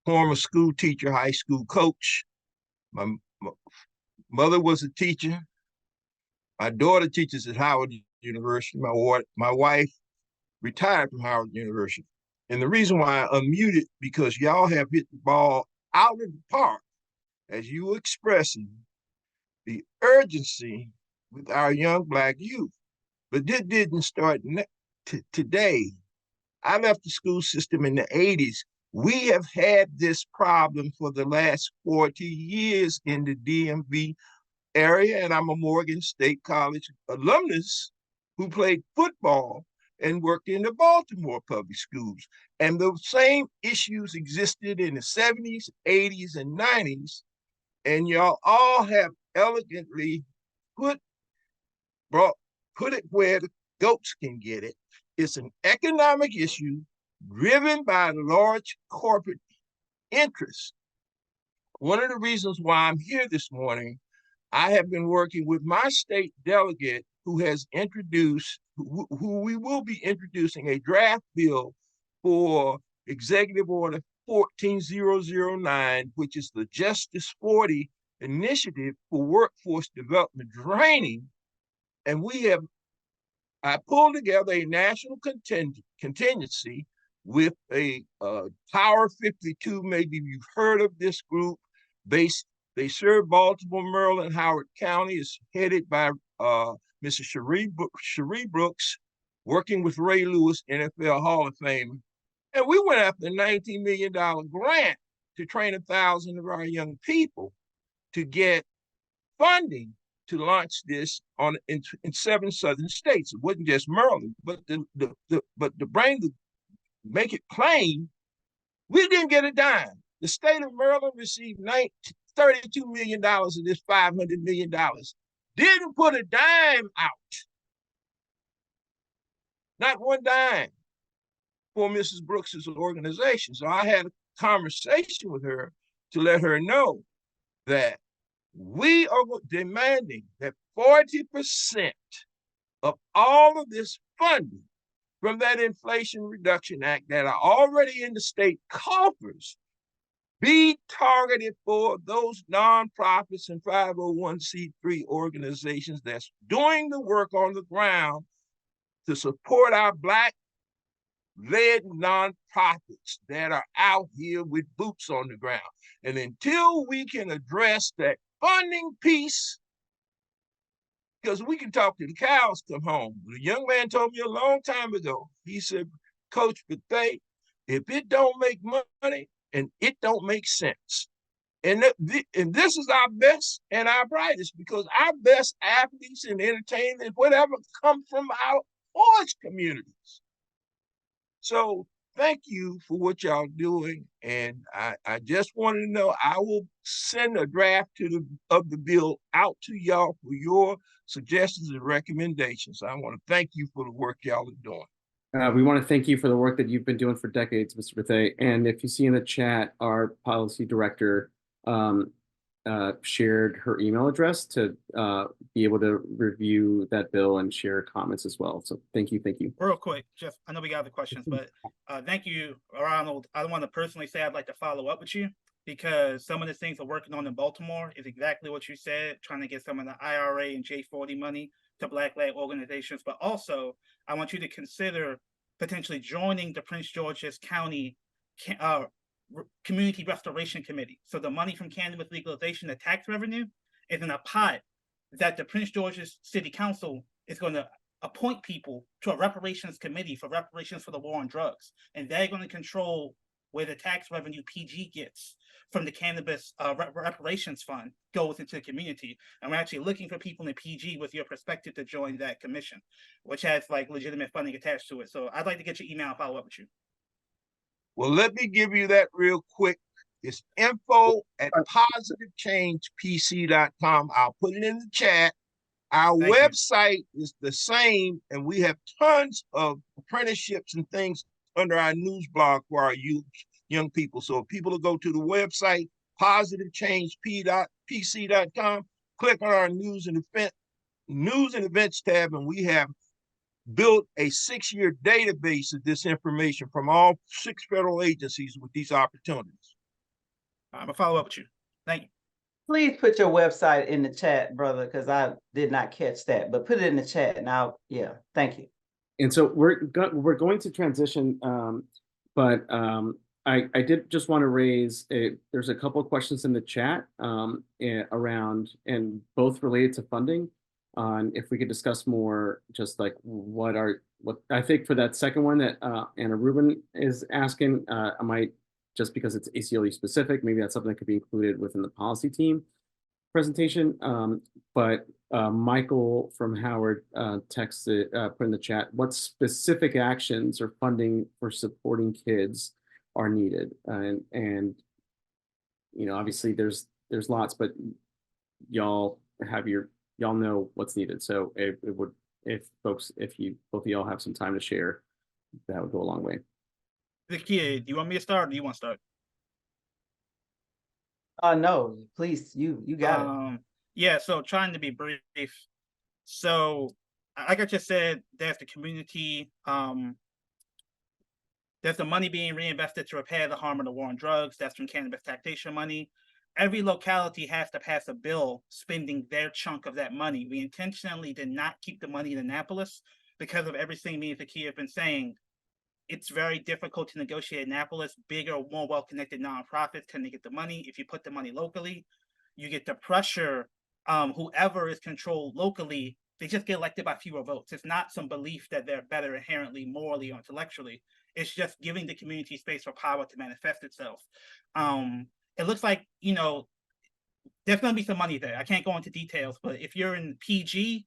I: former school teacher, high school coach. My mother was a teacher. My daughter teaches at Howard University. My wife retired from Howard University. And the reason why I unmuted, because y'all have hit the ball out of the park, as you were expressing the urgency with our young Black youth. But this didn't start today. I left the school system in the 80s. We have had this problem for the last 40 years in the DMV area, and I'm a Morgan State College alumnus who played football and worked in the Baltimore public schools. And the same issues existed in the 70s, 80s, and 90s. And y'all all have elegantly put it where the goats can get it. It's an economic issue driven by large corporate interests. One of the reasons why I'm here this morning, I have been working with my state delegate who has introduced, who we will be introducing a draft bill for Executive Order 14009, which is the Justice 40 initiative for workforce development training. And I pulled together a national contingency with a Power 52, maybe you've heard of this group. They serve Baltimore, Maryland, Howard County. It's headed by Mrs. Cherie Brooks, working with Ray Lewis, NFL Hall of Famer. And we went after a $19 million grant to train 1,000 of our young people to get funding to launch this in 7 southern states. It wasn't just Maryland, but to make it plain, we didn't get a dime. The state of Maryland received $32 million of this $500 million. Didn't put a dime out. Not one dime for Mrs. Brooks's organization. So I had a conversation with her to let her know that we are demanding that 40% of all of this funding from that Inflation Reduction Act that are already in the state coffers be targeted for those nonprofits and 501c3 organizations that's doing the work on the ground to support our Black-led nonprofits that are out here with boots on the ground. And until we can address that funding piece, because we can talk till the cows come home. A young man told me a long time ago, he said, Coach Bethea, if it don't make money and it don't make sense, and this is our best and our brightest, because our best athletes and entertainment, whatever, come from our poorest communities. So thank you for what y'all doing. And I just wanted to know, I will send a draft of the bill out to y'all for your suggestions and recommendations. I want to thank you for the work y'all are doing.
B: We want to thank you for the work that you've been doing for decades, Mr. Bethea. And if you see in the chat, our policy director shared her email address to be able to review that bill and share comments as well. So thank you.
H: Real quick, Jeff, I know we got other questions, but thank you, Ronald. I want to personally say I'd like to follow up with you, because some of the things we're working on in Baltimore is exactly what you said, trying to get some of the IRA and J40 money to Black-led organizations. But also, I want you to consider potentially joining the Prince George's County Community Restoration Committee. So the money from cannabis legalization, the tax revenue, is in a pot that the Prince George's City Council is going to appoint people to a reparations committee for reparations for the war on drugs. And they're going to control where the tax revenue PG gets from the cannabis reparations fund goes into the community. And we're actually looking for people in PG with your perspective to join that commission, which has like legitimate funding attached to it. So I'd like to get your email and follow up with you.
I: Well, let me give you that real quick. It's info@positivechangepc.com. I'll put it in the chat. Our website is the same, and we have tons of apprenticeships and things under our news blog for our young people. So if people will go to the website, positivechangepc.com, click on our news and events tab, and we have built a 6-year database of this information from all 6 federal agencies with these opportunities.
H: I'm gonna follow up with you. Thank you.
D: Please put your website in the chat, brother, because I did not catch that, but put it in the chat now. Yeah, thank you.
B: And so we're going to transition, but I did just want to raise there's a couple of questions in the chat around, and both related to funding. If we could discuss more, just like what I think for that second one that Anna Rubin is asking, I might, just because it's ACLU specific, maybe that's something that could be included within the policy team presentation. But Michael from Howard texted, put in the chat, what specific actions or funding for supporting kids are needed? And you know, obviously there's lots, but y'all know what's needed. So if both of y'all have some time to share, that would go a long way.
H: The kid, do you want me to start or do you want to start?
D: No, please, you got it.
H: Yeah, so trying to be brief. So like I just said, there's the community, there's the money being reinvested to repair the harm of the war on drugs. That's from cannabis taxation money. Every locality has to pass a bill spending their chunk of that money. We intentionally did not keep the money in Annapolis because of everything me and Zakia have been saying. It's very difficult to negotiate Annapolis. Bigger, more well-connected nonprofits tend to get the money. If you put the money locally, you get the pressure. Whoever is controlled locally, they just get elected by fewer votes. It's not some belief that they're better inherently, morally, or intellectually. It's just giving the community space for power to manifest itself. It looks like, you know, there's going to be some money there. I can't go into details, but if you're in PG,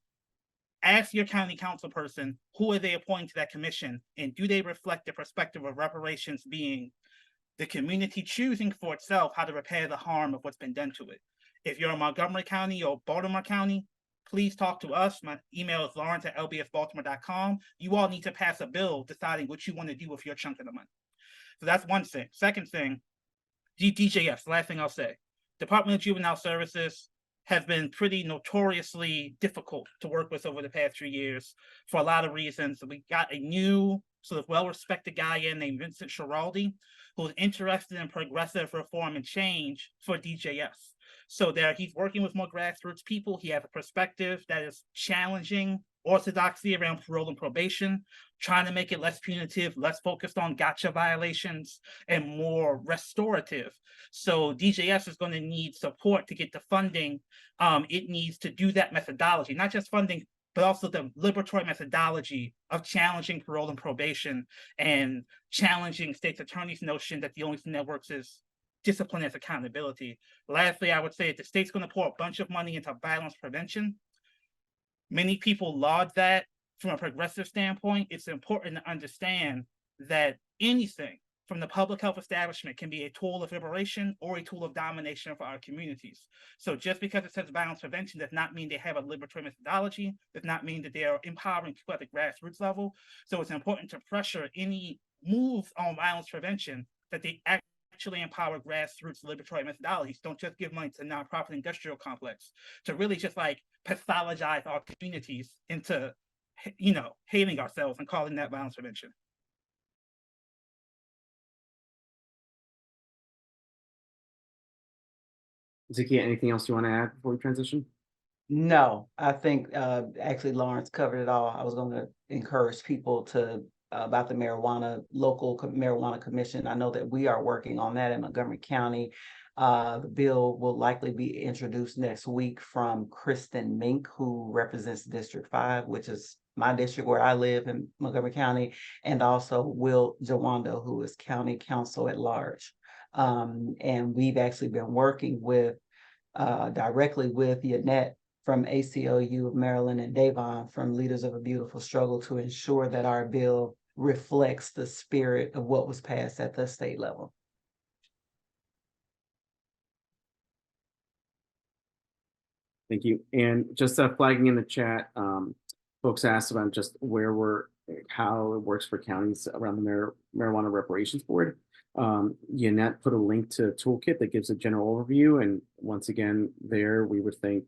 H: ask your county council person, who are they appointing to that commission? And do they reflect the perspective of reparations being the community choosing for itself how to repair the harm of what's been done to it? If you're in Montgomery County or Baltimore County, please talk to us. My email is lawrence@lbsbaltimore.com. You all need to pass a bill deciding what you want to do with your chunk of the money. So that's one thing. Second thing, DJS, last thing I'll say. Department of Juvenile Services has been pretty notoriously difficult to work with over the past 3 years for a lot of reasons. We got a new sort of well-respected guy in named Vincent Schiraldi, who's interested in progressive reform and change for DJS. So there, he's working with more grassroots people. He has a perspective that is challenging orthodoxy around parole and probation, trying to make it less punitive, less focused on gotcha violations, and more restorative. So DJS is going to need support to get the funding. It needs to do that methodology, not just funding, but also the liberatory methodology of challenging parole and probation and challenging state's attorney's notion that the only thing that works is discipline as accountability. Lastly, I would say if the state's going to pour a bunch of money into violence prevention, many people laud that from a progressive standpoint. It's important to understand that anything from the public health establishment can be a tool of liberation or a tool of domination for our communities. So just because it says violence prevention does not mean they have a liberatory methodology, does not mean that they are empowering people at the grassroots level. So it's important to pressure any moves on violence prevention that they actually empower grassroots liberatory methodologies. Don't just give money to the nonprofit industrial complex to really just like pathologize our communities into, hating ourselves and calling that violence prevention.
B: Zakia, anything else you want to add before we transition?
D: No, I think actually Lawrence covered it all. I was going to encourage people to about the local marijuana commission. I know that we are working on that in Montgomery County. The bill will likely be introduced next week from Kristen Mink, who represents District 5, which is my district where I live in Montgomery County, and also Will Jawando, who is county counsel at large. And we've actually been working with directly with Yannette from ACLU of Maryland and Davon from Leaders of a Beautiful Struggle to ensure that our bill reflects the spirit of what was passed at the state level.
B: Thank you. And just flagging in the chat, folks asked about just how it works for counties around the Marijuana Reparations Board. Yannette put a link to a toolkit that gives a general overview. And once again, we would thank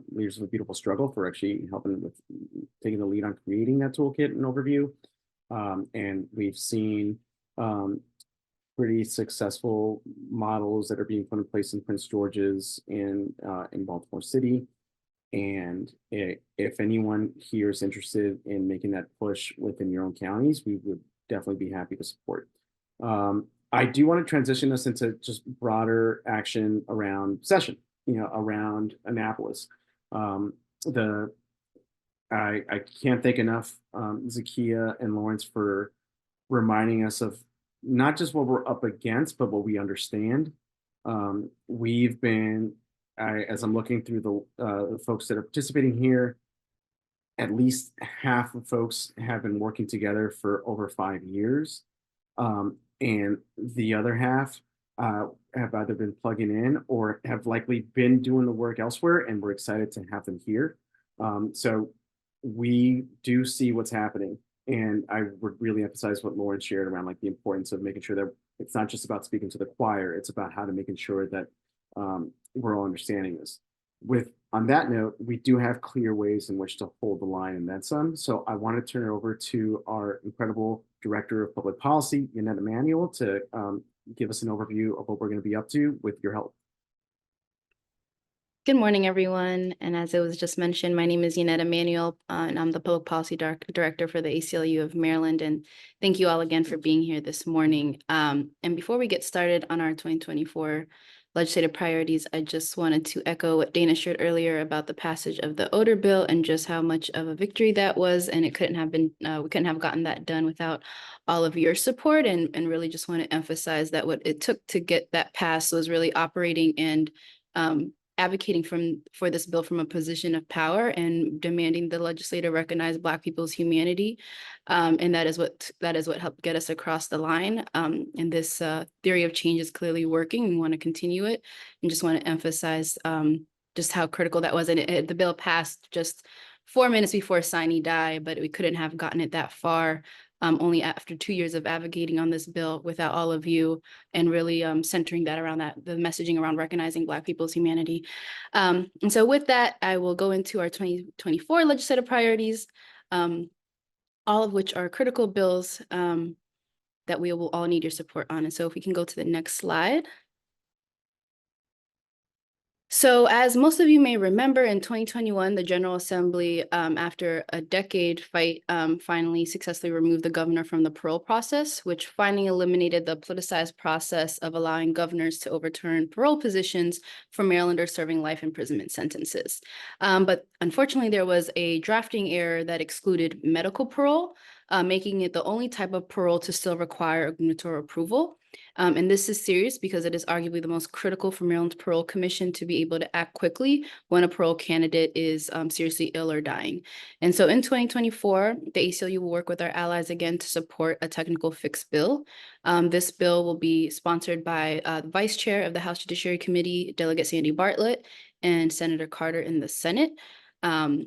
B: Leaders of a Beautiful Struggle for actually helping with taking the lead on creating that toolkit and overview. And we've seen pretty successful models that are being put in place in Prince George's in Baltimore City. And if anyone here is interested in making that push within your own counties, we would definitely be happy to support. I do want to transition us into just broader action around session, around Annapolis. I can't thank enough Zakia and Lawrence for reminding us of not just what we're up against, but what we understand. We've been, as I'm looking through the folks that are participating here, at least half of folks have been working together for over 5 years. And the other half have either been plugging in or have likely been doing the work elsewhere, and we're excited to have them here. So we do see what's happening. And I would really emphasize what Lauren shared around like the importance of making sure that it's not just about speaking to the choir, it's about how to making sure that we're all understanding this. On that note, we do have clear ways in which to hold the line and then some. So I want to turn it over to our incredible Director of Public Policy, Yannette Emanuel, to give us an overview of what we're going to be up to with your help.
J: Good morning, everyone. And as it was just mentioned, my name is Yannette Emanuel, and I'm the Public Policy Director for the ACLU of Maryland. And thank you all again for being here this morning. And before we get started on our 2024 legislative priorities, I just wanted to echo what Dana shared earlier about the passage of the odor bill and just how much of a victory that was. And it couldn't have been, we couldn't have gotten that done without all of your support, and really just want to emphasize that what it took to get that passed was really operating and advocating for this bill from a position of power and demanding the legislature recognize Black people's humanity. And that is what helped get us across the line. And this theory of change is clearly working. We want to continue it, and just want to emphasize just how critical that was. And the bill passed just 4 minutes before sine die, but we couldn't have gotten it that far only after 2 years of advocating on this bill without all of you, and really centering that around the messaging around recognizing Black people's humanity. And so with that, I will go into our 2024 legislative priorities, all of which are critical bills that we will all need your support on. And so if we can go to the next slide. So as most of you may remember, in 2021, the General Assembly, after a decade fight, finally successfully removed the governor from the parole process, which finally eliminated the politicized process of allowing governors to overturn parole positions for Marylanders serving life imprisonment sentences. But unfortunately, there was a drafting error that excluded medical parole, making it the only type of parole to still require a gubernatorial approval. And this is serious because it is arguably the most critical for Maryland's Parole Commission to be able to act quickly when a parole candidate is seriously ill or dying. And so in 2024, the ACLU will work with our allies again to support a technical fix bill. This bill will be sponsored by the Vice Chair of the House Judiciary Committee, Delegate Sandy Bartlett, and Senator Carter in the Senate.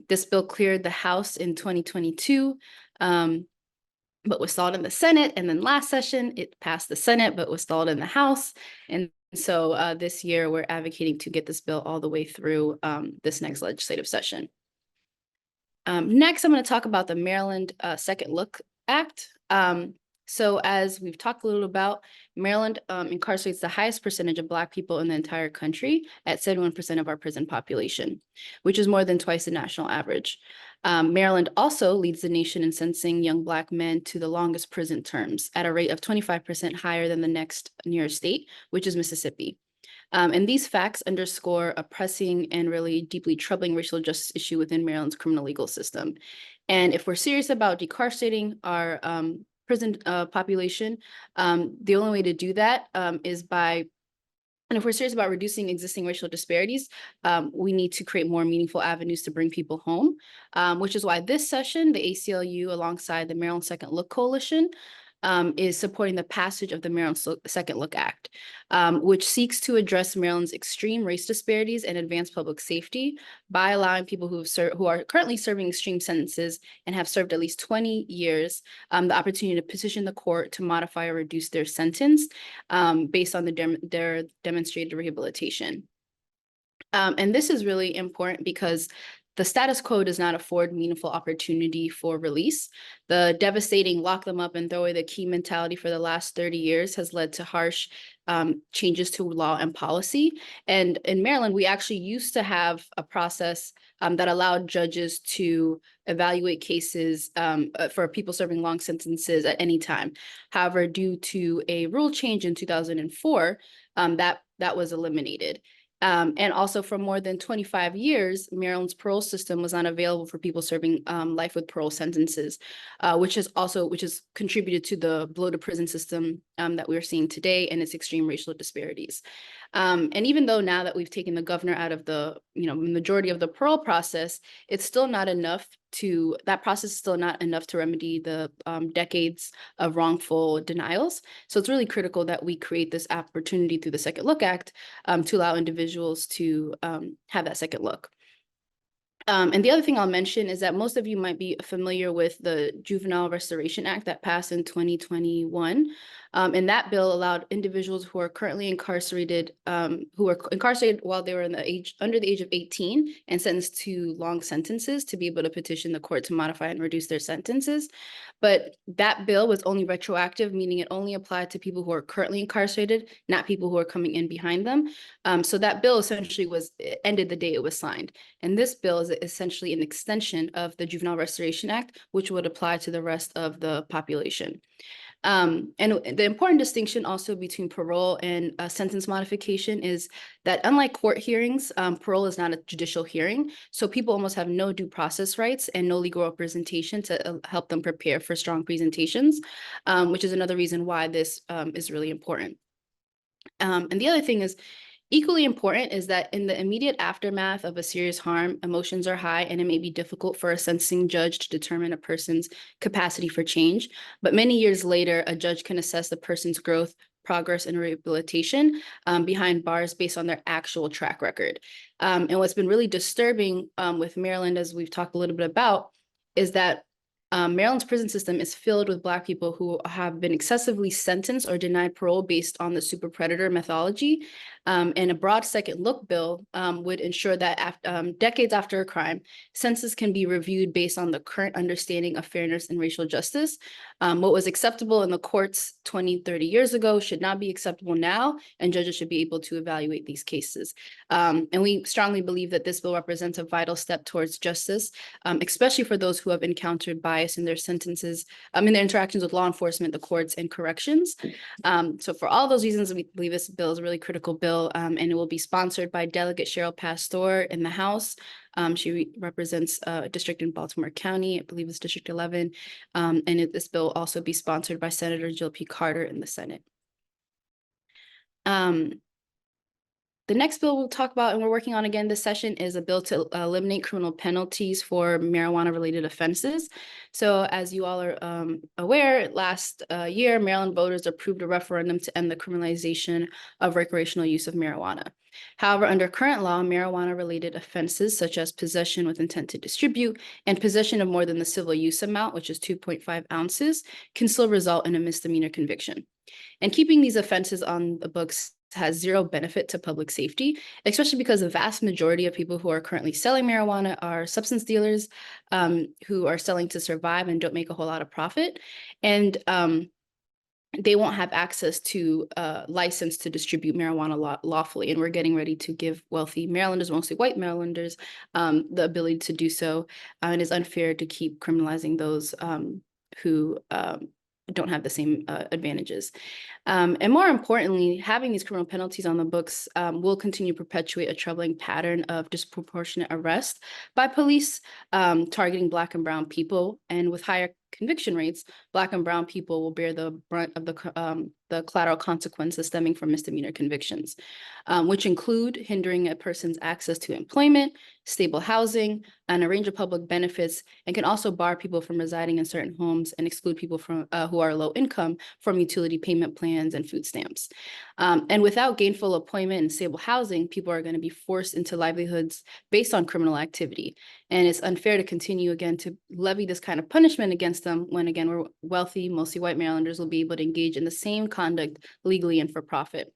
J: This bill cleared the House in 2022. But was stalled in the Senate, and then last session it passed the Senate, but was stalled in the House. And so this year we're advocating to get this bill all the way through this next legislative session. Next, I'm going to talk about the Maryland Second Look Act. So as we've talked a little about, Maryland incarcerates the highest percentage of Black people in the entire country at 71% of our prison population, which is more than twice the national average. Maryland also leads the nation in sentencing young Black men to the longest prison terms at a rate of 25% higher than the next nearest state, which is Mississippi. And these facts underscore a pressing and really deeply troubling racial justice issue within Maryland's criminal legal system. And if we're serious about decarcerating our prison population, the only way to do that is by, and if we're serious about reducing existing racial disparities, we need to create more meaningful avenues to bring people home, which is why this session, the ACLU, alongside the Maryland Second Look Coalition, is supporting the passage of the Maryland Second Look Act, which seeks to address Maryland's extreme race disparities and advance public safety by allowing people who are currently serving extreme sentences and have served at least 20 years the opportunity to petition the court to modify or reduce their sentence based on their demonstrated rehabilitation. And this is really important because the status quo does not afford meaningful opportunity for release. The devastating lock them up and throw away the key mentality for the last 30 years has led to harsh changes to law and policy. And in Maryland, we actually used to have a process that allowed judges to evaluate cases for people serving long sentences at any time. However, due to a rule change in 2004, that was eliminated. And also for more than 25 years, Maryland's parole system was not available for people serving life with parole sentences, which has contributed to the bloated prison system that we're seeing today and its extreme racial disparities. And even though now that we've taken the governor out of the majority of the parole process, it's still not enough that process is still not enough to remedy the decades of wrongful denials. So it's really critical that we create this opportunity through the Second Look Act to allow individuals to have that second look. And the other thing I'll mention is that most of you might be familiar with the Juvenile Restoration Act that passed in 2021. And that bill allowed individuals who are currently incarcerated, while they were under the age of 18 and sentenced to long sentences, to be able to petition the court to modify and reduce their sentences. But that bill was only retroactive, meaning it only applied to people who are currently incarcerated, not people who are coming in behind them. So that bill essentially ended the day it was signed. And this bill is essentially an extension of the Juvenile Restoration Act, which would apply to the rest of the population. And the important distinction also between parole and sentence modification is that unlike court hearings, parole is not a judicial hearing. So people almost have no due process rights and no legal representation to help them prepare for strong presentations, which is another reason why this is really important. And the other thing is, Equally important is that in the immediate aftermath of a serious harm, emotions are high and it may be difficult for a sentencing judge to determine a person's capacity for change. But many years later, a judge can assess the person's growth, progress, and rehabilitation behind bars based on their actual track record. And what's been really disturbing with Maryland, as we've talked a little bit about, is that Maryland's prison system is filled with Black people who have been excessively sentenced or denied parole based on the super predator methodology. And a broad second look bill would ensure that decades after a crime, sentences can be reviewed based on the current understanding of fairness and racial justice. What was acceptable in the courts 20, 30 years ago should not be acceptable now, and judges should be able to evaluate these cases. And we strongly believe that this bill represents a vital step towards justice, especially for those who have encountered bias in their sentences, in their interactions with law enforcement, the courts, and corrections. So for all those reasons, we believe this bill is a really critical bill, and it will be sponsored by Delegate Cheryl Pastor in the House. She represents a district in Baltimore County, I believe it's District 11. This bill will also be sponsored by Senator Jill P. Carter in the Senate. The next bill we'll talk about and we're working on again this session is a bill to eliminate criminal penalties for marijuana-related offenses. So as you all are aware, last year, Maryland voters approved a referendum to end the criminalization of recreational use of marijuana. However, under current law, marijuana-related offenses such as possession with intent to distribute and possession of more than the civil use amount, which is 2.5 ounces, can still result in a misdemeanor conviction. And keeping these offenses on the books has zero benefit to public safety, especially because the vast majority of people who are currently selling marijuana are substance dealers who are selling to survive and don't make a whole lot of profit. And they won't have access to license to distribute marijuana lawfully. And we're getting ready to give wealthy Marylanders, mostly white Marylanders, the ability to do so. And it's unfair to keep criminalizing those who don't have the same advantages. And more importantly, having these criminal penalties on the books will continue to perpetuate a troubling pattern of disproportionate arrest by police targeting Black and brown people. And with higher conviction rates, Black and brown people will bear the brunt of the collateral consequences stemming from misdemeanor convictions, which include hindering a person's access to employment, stable housing, and a range of public benefits, and can also bar people from residing in certain homes and exclude people from who are low income from utility payment plans and food stamps. And without gainful employment and stable housing, people are going to be forced into livelihoods based on criminal activity. And it's unfair to continue again to levy this kind of punishment against them when again, we're wealthy, mostly white Marylanders will be able to engage in the same conduct legally and for profit.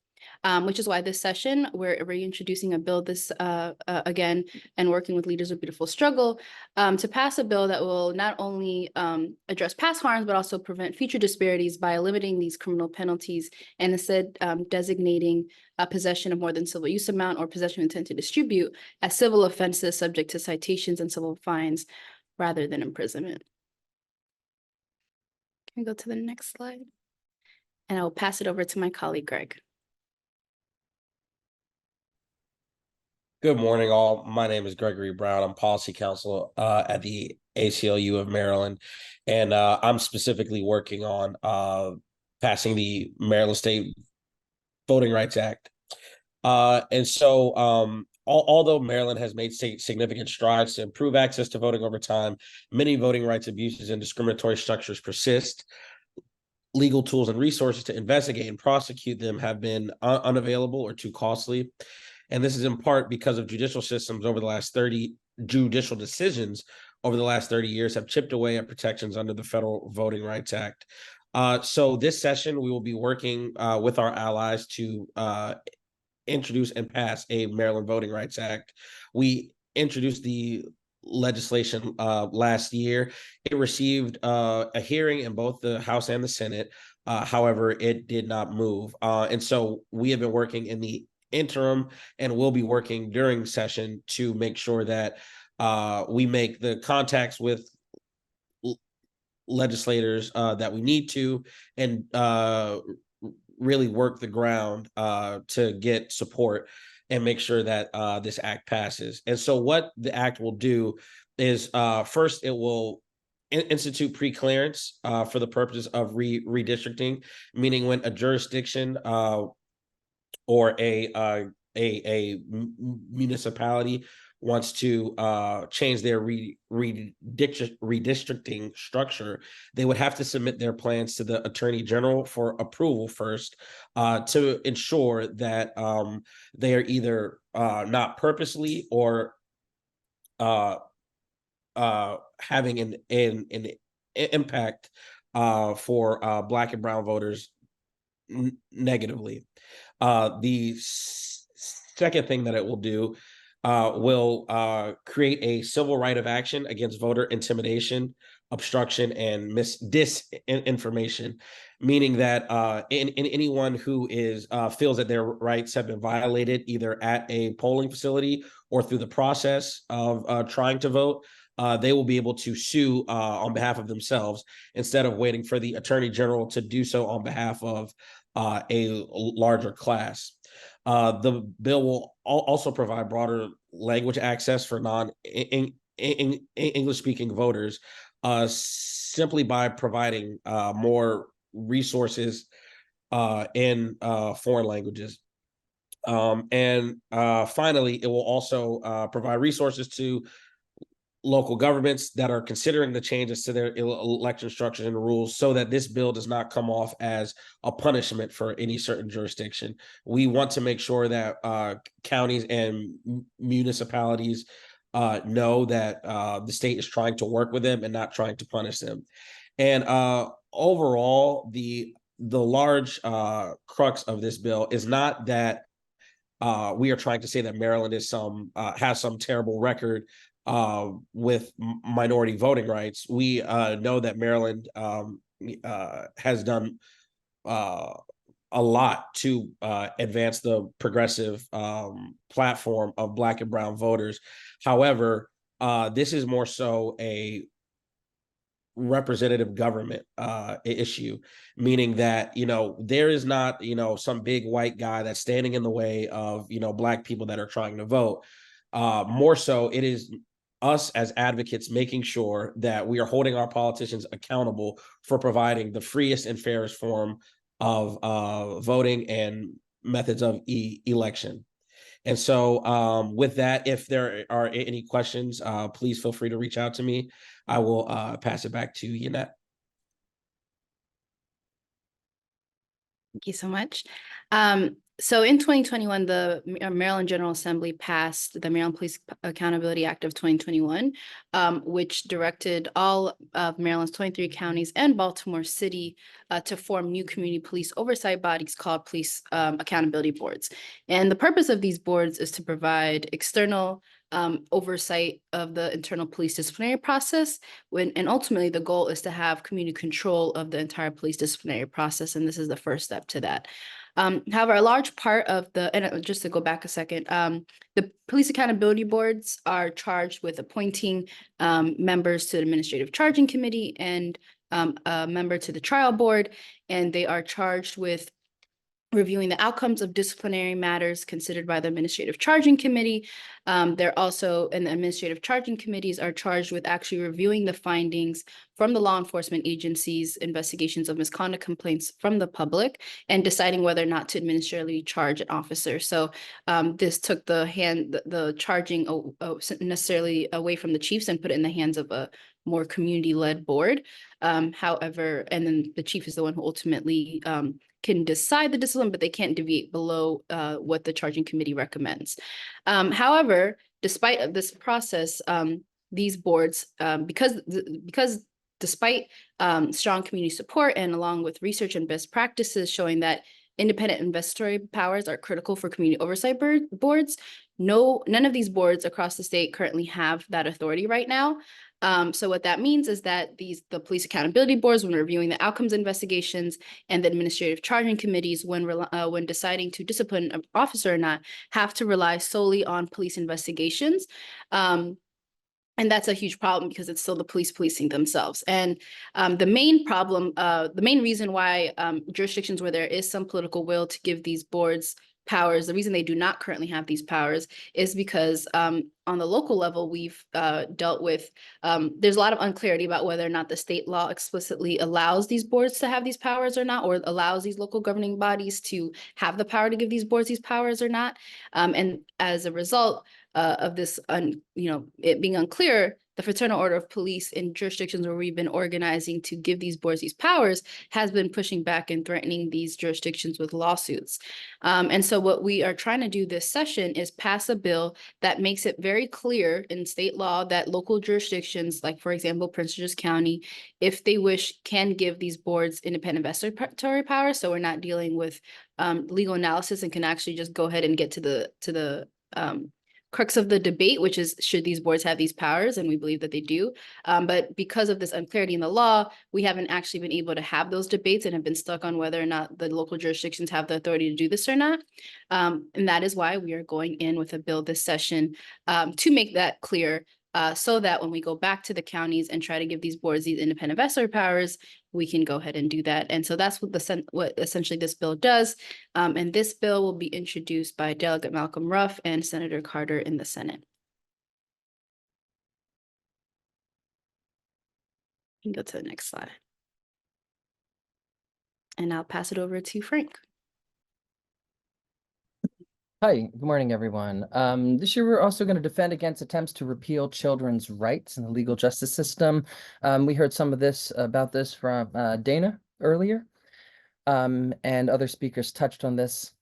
J: Which is why this session, we're reintroducing a bill this again and working with Leaders of Beautiful Struggle to pass a bill that will not only address past harms, but also prevent future disparities by limiting these criminal penalties and instead designating possession of more than civil use amount or possession with intent to distribute as civil offenses subject to citations and civil fines rather than imprisonment. Can we go to the next slide? And I will pass it over to my colleague, Greg.
K: Good morning, all. My name is Gregory Brown. I'm policy counsel at the ACLU of Maryland, and I'm specifically working on passing the Maryland State Voting Rights Act. Although Maryland has made significant strides to improve access to voting over time, many voting rights abuses and discriminatory structures persist. Legal tools and resources to investigate and prosecute them have been unavailable or too costly. And this is in part because of judicial decisions over the last 30 years have chipped away at protections under the Federal Voting Rights Act. So this session, we will be working with our allies to introduce and pass a Maryland Voting Rights Act. We introduced the legislation last year. It received a hearing in both the House and the Senate. However, it did not move. And so we have been working in the interim and we'll be working during session to make sure that we make the contacts with legislators that we need to and really work the ground to get support and make sure that this act passes. And so what the act will do is first, it will institute pre-clearance for the purposes of redistricting, meaning when a jurisdiction or a municipality wants to change their redistricting structure, they would have to submit their plans to the Attorney General for approval first, to ensure that they are either not purposely or having an impact for Black and brown voters negatively. The second thing that it will do will create a civil right of action against voter intimidation, obstruction, and disinformation, meaning that in anyone who is feels that their rights have been violated either at a polling facility or through the process of trying to vote, they will be able to sue on behalf of themselves instead of waiting for the Attorney General to do so on behalf of a larger class. The bill will also provide broader language access for non-English speaking voters, simply by providing more resources in foreign languages. And finally, it will also provide resources to local governments that are considering the changes to their election structures and rules, so that this bill does not come off as a punishment for any certain jurisdiction. We want to make sure that counties and municipalities know that the state is trying to work with them and not trying to punish them. And overall, the large crux of this bill is not that we are trying to say that Maryland is has some terrible record with minority voting rights. We know that Maryland has done a lot to advance the progressive platform of Black and brown voters. However, this is more so a representative government issue, meaning that, there is not, some big white guy that's standing in the way of, Black people that are trying to vote. More so, it is us as advocates making sure that we are holding our politicians accountable for providing the freest and fairest form of voting and methods of election. And so with that, if there are any questions, please feel free to reach out to me. I will pass it back to Yannette.
J: Thank you so much. So in 2021, the Maryland General Assembly passed the Maryland Police Accountability Act of 2021, which directed all of Maryland's 23 counties and Baltimore City to form new community police oversight bodies called police accountability boards. And the purpose of these boards is to provide external oversight of the internal police disciplinary process, and ultimately the goal is to have community control of the entire police disciplinary process, and this is the first step to that. However, a large part of and just to go back a second, the police accountability boards are charged with appointing members to the administrative charging committee and a member to the trial board, and they are charged with reviewing the outcomes of disciplinary matters considered by the administrative charging committee. They're also, and the administrative charging committees are charged with actually reviewing the findings from the law enforcement agencies' investigations of misconduct complaints from the public and deciding whether or not to administratively charge an officer. So this took the charging necessarily away from the chiefs and put it in the hands of a more community-led board. However, and then the chief is the one who ultimately can decide the discipline, but they can't deviate below what the charging committee recommends. However, despite this process, these boards, because despite strong community support and along with research and best practices showing that independent investigatory powers are critical for community oversight boards, none of these boards across the state currently have that authority right now. So what that means is that the police accountability boards, when reviewing the outcomes investigations, and the administrative charging committees, when deciding to discipline an officer or not, have to rely solely on police investigations. And that's a huge problem because it's still the police policing themselves. And the main problem, the main reason why jurisdictions where there is some political will to give these boards powers, the reason they do not currently have these powers is because on the local level, we've dealt with, there's a lot of unclarity about whether or not the state law explicitly allows these boards to have these powers or not, or allows these local governing bodies to have the power to give these boards these powers or not. And as a result of this, it being unclear, the Fraternal Order of Police in jurisdictions where we've been organizing to give these boards these powers has been pushing back and threatening these jurisdictions with lawsuits. And so what we are trying to do this session is pass a bill that makes it very clear in state law that local jurisdictions, like for example, Prince George's County, if they wish, can give these boards independent investigatory power. So we're not dealing with legal analysis and can actually just go ahead and get to the crux of the debate, which is, should these boards have these powers? And we believe that they do. But because of this unclarity in the law, we haven't actually been able to have those debates and have been stuck on whether or not the local jurisdictions have the authority to do this or not. And that is why we are going in with a bill this session to make that clear, so that when we go back to the counties and try to give these boards these independent investor powers, we can go ahead and do that. And so that's what essentially this bill does. And this bill will be introduced by Delegate Malcolm Ruff and Senator Carter in the Senate. You can go to the next slide. And I'll pass it over to Frank.
L: Hi, good morning, everyone. This year, we're also going to defend against attempts to repeal children's rights in the legal justice system. We heard some of this about this from Dana earlier, and other speakers touched on this.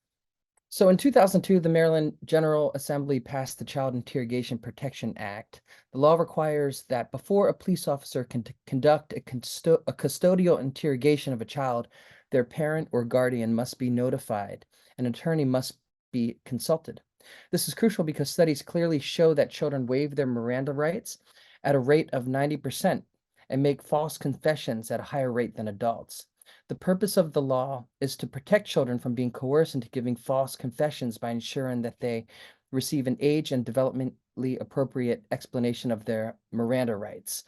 L: So in 2002, the Maryland General Assembly passed the Child Interrogation Protection Act. The law requires that before a police officer can conduct a custodial interrogation of a child, their parent or guardian must be notified. An attorney must be consulted. This is crucial because studies clearly show that children waive their Miranda rights at a rate of 90% and make false confessions at a higher rate than adults. The purpose of the law is to protect children from being coerced into giving false confessions by ensuring that they receive an age and developmentally appropriate explanation of their Miranda rights.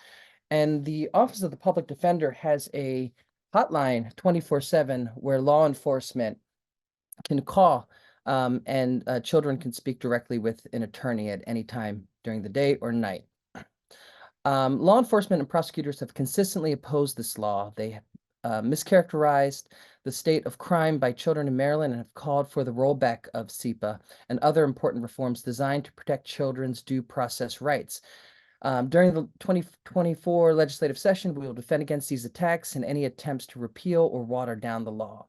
L: And the Office of the Public Defender has a hotline 24/7 where law enforcement can call and children can speak directly with an attorney at any time during the day or night. Law enforcement and prosecutors have consistently opposed this law. They have mischaracterized the state of crime by children in Maryland and have called for the rollback of SEPA and other important reforms designed to protect children's due process rights. During the 2024 legislative session, we will defend against these attacks and any attempts to repeal or water down the law.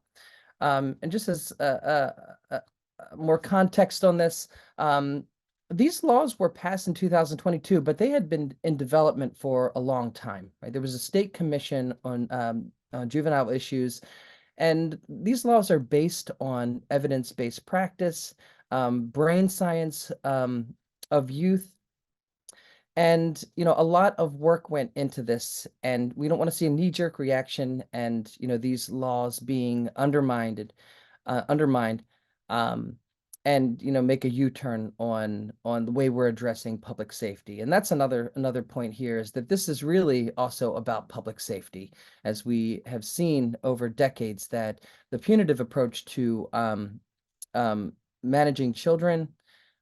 L: And just as more context on this, these laws were passed in 2022, but they had been in development for a long time, right? There was a state commission on juvenile issues, and these laws are based on evidence-based practice, brain science of youth. And, a lot of work went into this, and we don't want to see a knee-jerk reaction and, these laws being undermined, and, make a U-turn on the way we're addressing public safety. And that's another point here, is that this is really also about public safety, as we have seen over decades that the punitive approach to managing children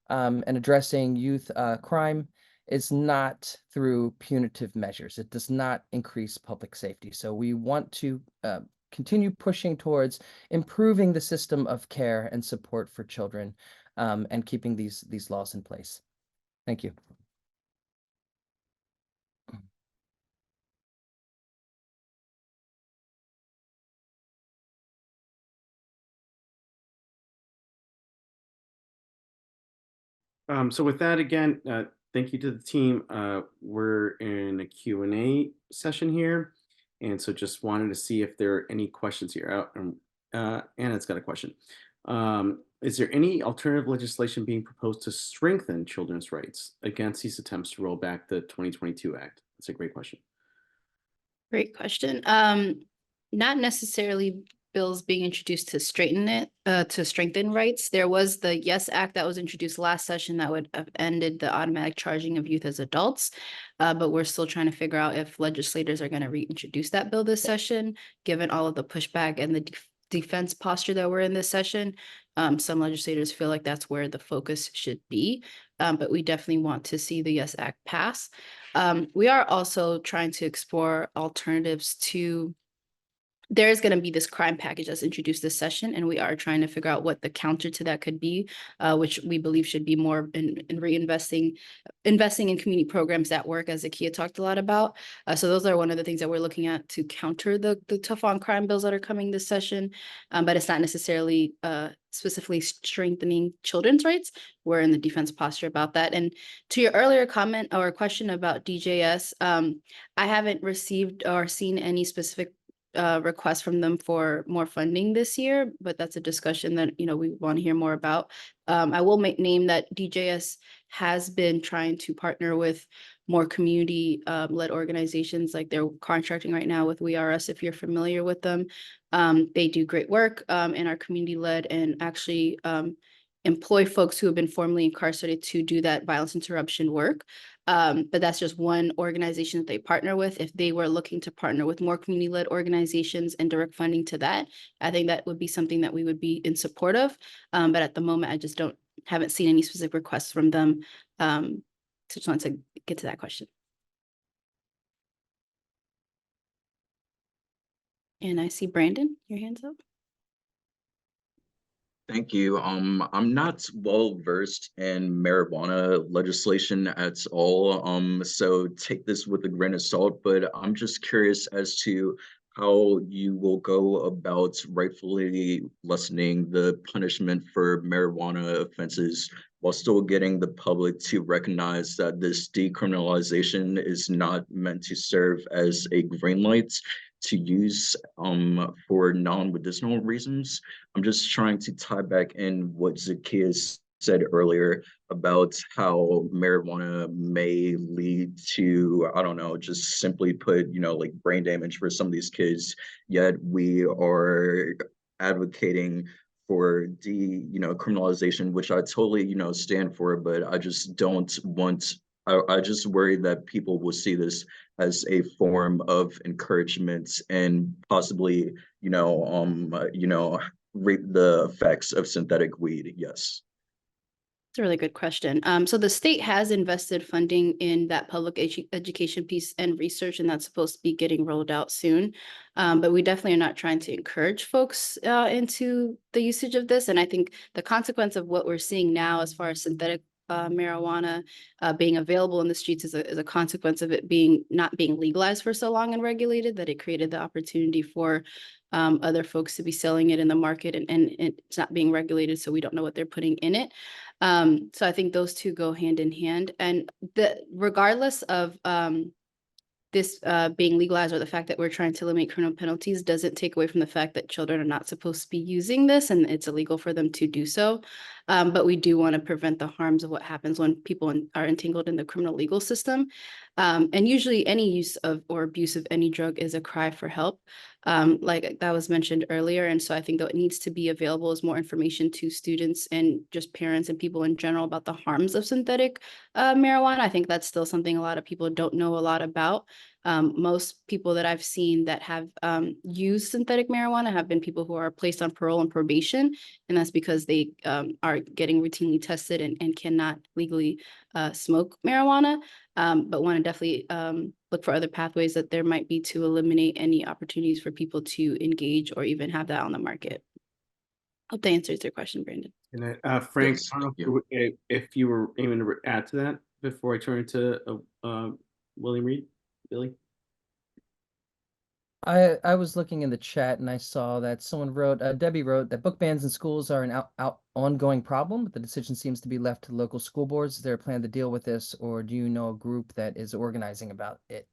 L: and addressing youth crime is not through punitive measures. It does not increase public safety. So we want to continue pushing towards improving the system of care and support for children and keeping these laws in place. Thank you.
B: So with that, again, thank you to the team. We're in a Q&A session here. And so just wanted to see if there are any questions here. Anna's got a question. Is there any alternative legislation being proposed to strengthen children's rights against these attempts to roll back the 2022 Act? That's a great question.
J: Great question. Not necessarily bills being introduced to strengthen rights. There was the YES Act that was introduced last session that would have ended the automatic charging of youth as adults. But we're still trying to figure out if legislators are going to reintroduce that bill this session, given all of the pushback and the defense posture that we're in this session. Some legislators feel like that's where the focus should be, but we definitely want to see the YES Act pass. We are also trying to explore alternatives to there is going to be this crime package that's introduced this session, and we are trying to figure out what the counter to that could be, which we believe should be more in investing in community programs that work, as Zakia talked a lot about. So those are one of the things that we're looking at to counter the tough on crime bills that are coming this session, but it's not necessarily specifically strengthening children's rights. We're in the defense posture about that. And to your earlier comment or question about DJS, I haven't received or seen any specific request from them for more funding this year, but that's a discussion that we want to hear more about. I will name that DJS has been trying to partner with more community led organizations, like they're contracting right now with We Are Us, if you're familiar with them. They do great work and are community led and actually employ folks who have been formerly incarcerated to do that violence interruption work. But that's just one organization that they partner with. If they were looking to partner with more community-led organizations and direct funding to that, I think that would be something that we would be in support of. But at the moment, I just haven't seen any specific requests from them. So just want to get to that question. And I see Brandon, your hand's up.
M: Thank you. I'm not well versed in marijuana legislation at all. So take this with a grain of salt, but I'm just curious as to how you will go about rightfully lessening the punishment for marijuana offenses while still getting the public to recognize that this decriminalization is not meant to serve as a green light to use for non-medicinal reasons. I'm just trying to tie back in what Zakiya said earlier about how marijuana may lead to, I don't know, just simply put, like brain damage for some of these kids, yet we are advocating for criminalization, which I totally, stand for, but I just don't want, I just worry that people will see this as a form of encouragement and possibly, reap the effects of synthetic weed. Yes.
J: It's a really good question. So the state has invested funding in that public education piece and research, and that's supposed to be getting rolled out soon. But we definitely are not trying to encourage folks into the usage of this. And I think the consequence of what we're seeing now as far as synthetic marijuana being available in the streets is a consequence of it not being legalized for so long and regulated, that it created the opportunity for other folks to be selling it in the market, and it's not being regulated, so we don't know what they're putting in it. So I think those two go hand in hand, and regardless of this being legalized or the fact that we're trying to eliminate criminal penalties doesn't take away from the fact that children are not supposed to be using this, and it's illegal for them to do so. But we do want to prevent the harms of what happens when people are entangled in the criminal legal system. And usually any use of or abuse of any drug is a cry for help, like that was mentioned earlier. And so I think that it needs to be available as more information to students and just parents and people in general about the harms of synthetic marijuana. I think that's still something a lot of people don't know a lot about. Most people that I've seen that have used synthetic marijuana have been people who are placed on parole and probation, and that's because they are getting routinely tested and cannot legally smoke marijuana, but want to definitely look for other pathways that there might be to eliminate any opportunities for people to engage or even have that on the market. Hope that answers your question, Brandon.
B: And Frank,
M: Yes,
B: I don't
M: thank
B: know if you were aiming to add to that before I turn to William Reed, Billy.
L: I was looking in the chat and I saw that someone wrote, Debbie wrote that book bans in schools are an ongoing problem, but the decision seems to be left to local school boards. Is there a plan to deal with this, or do you know a group that is organizing about it?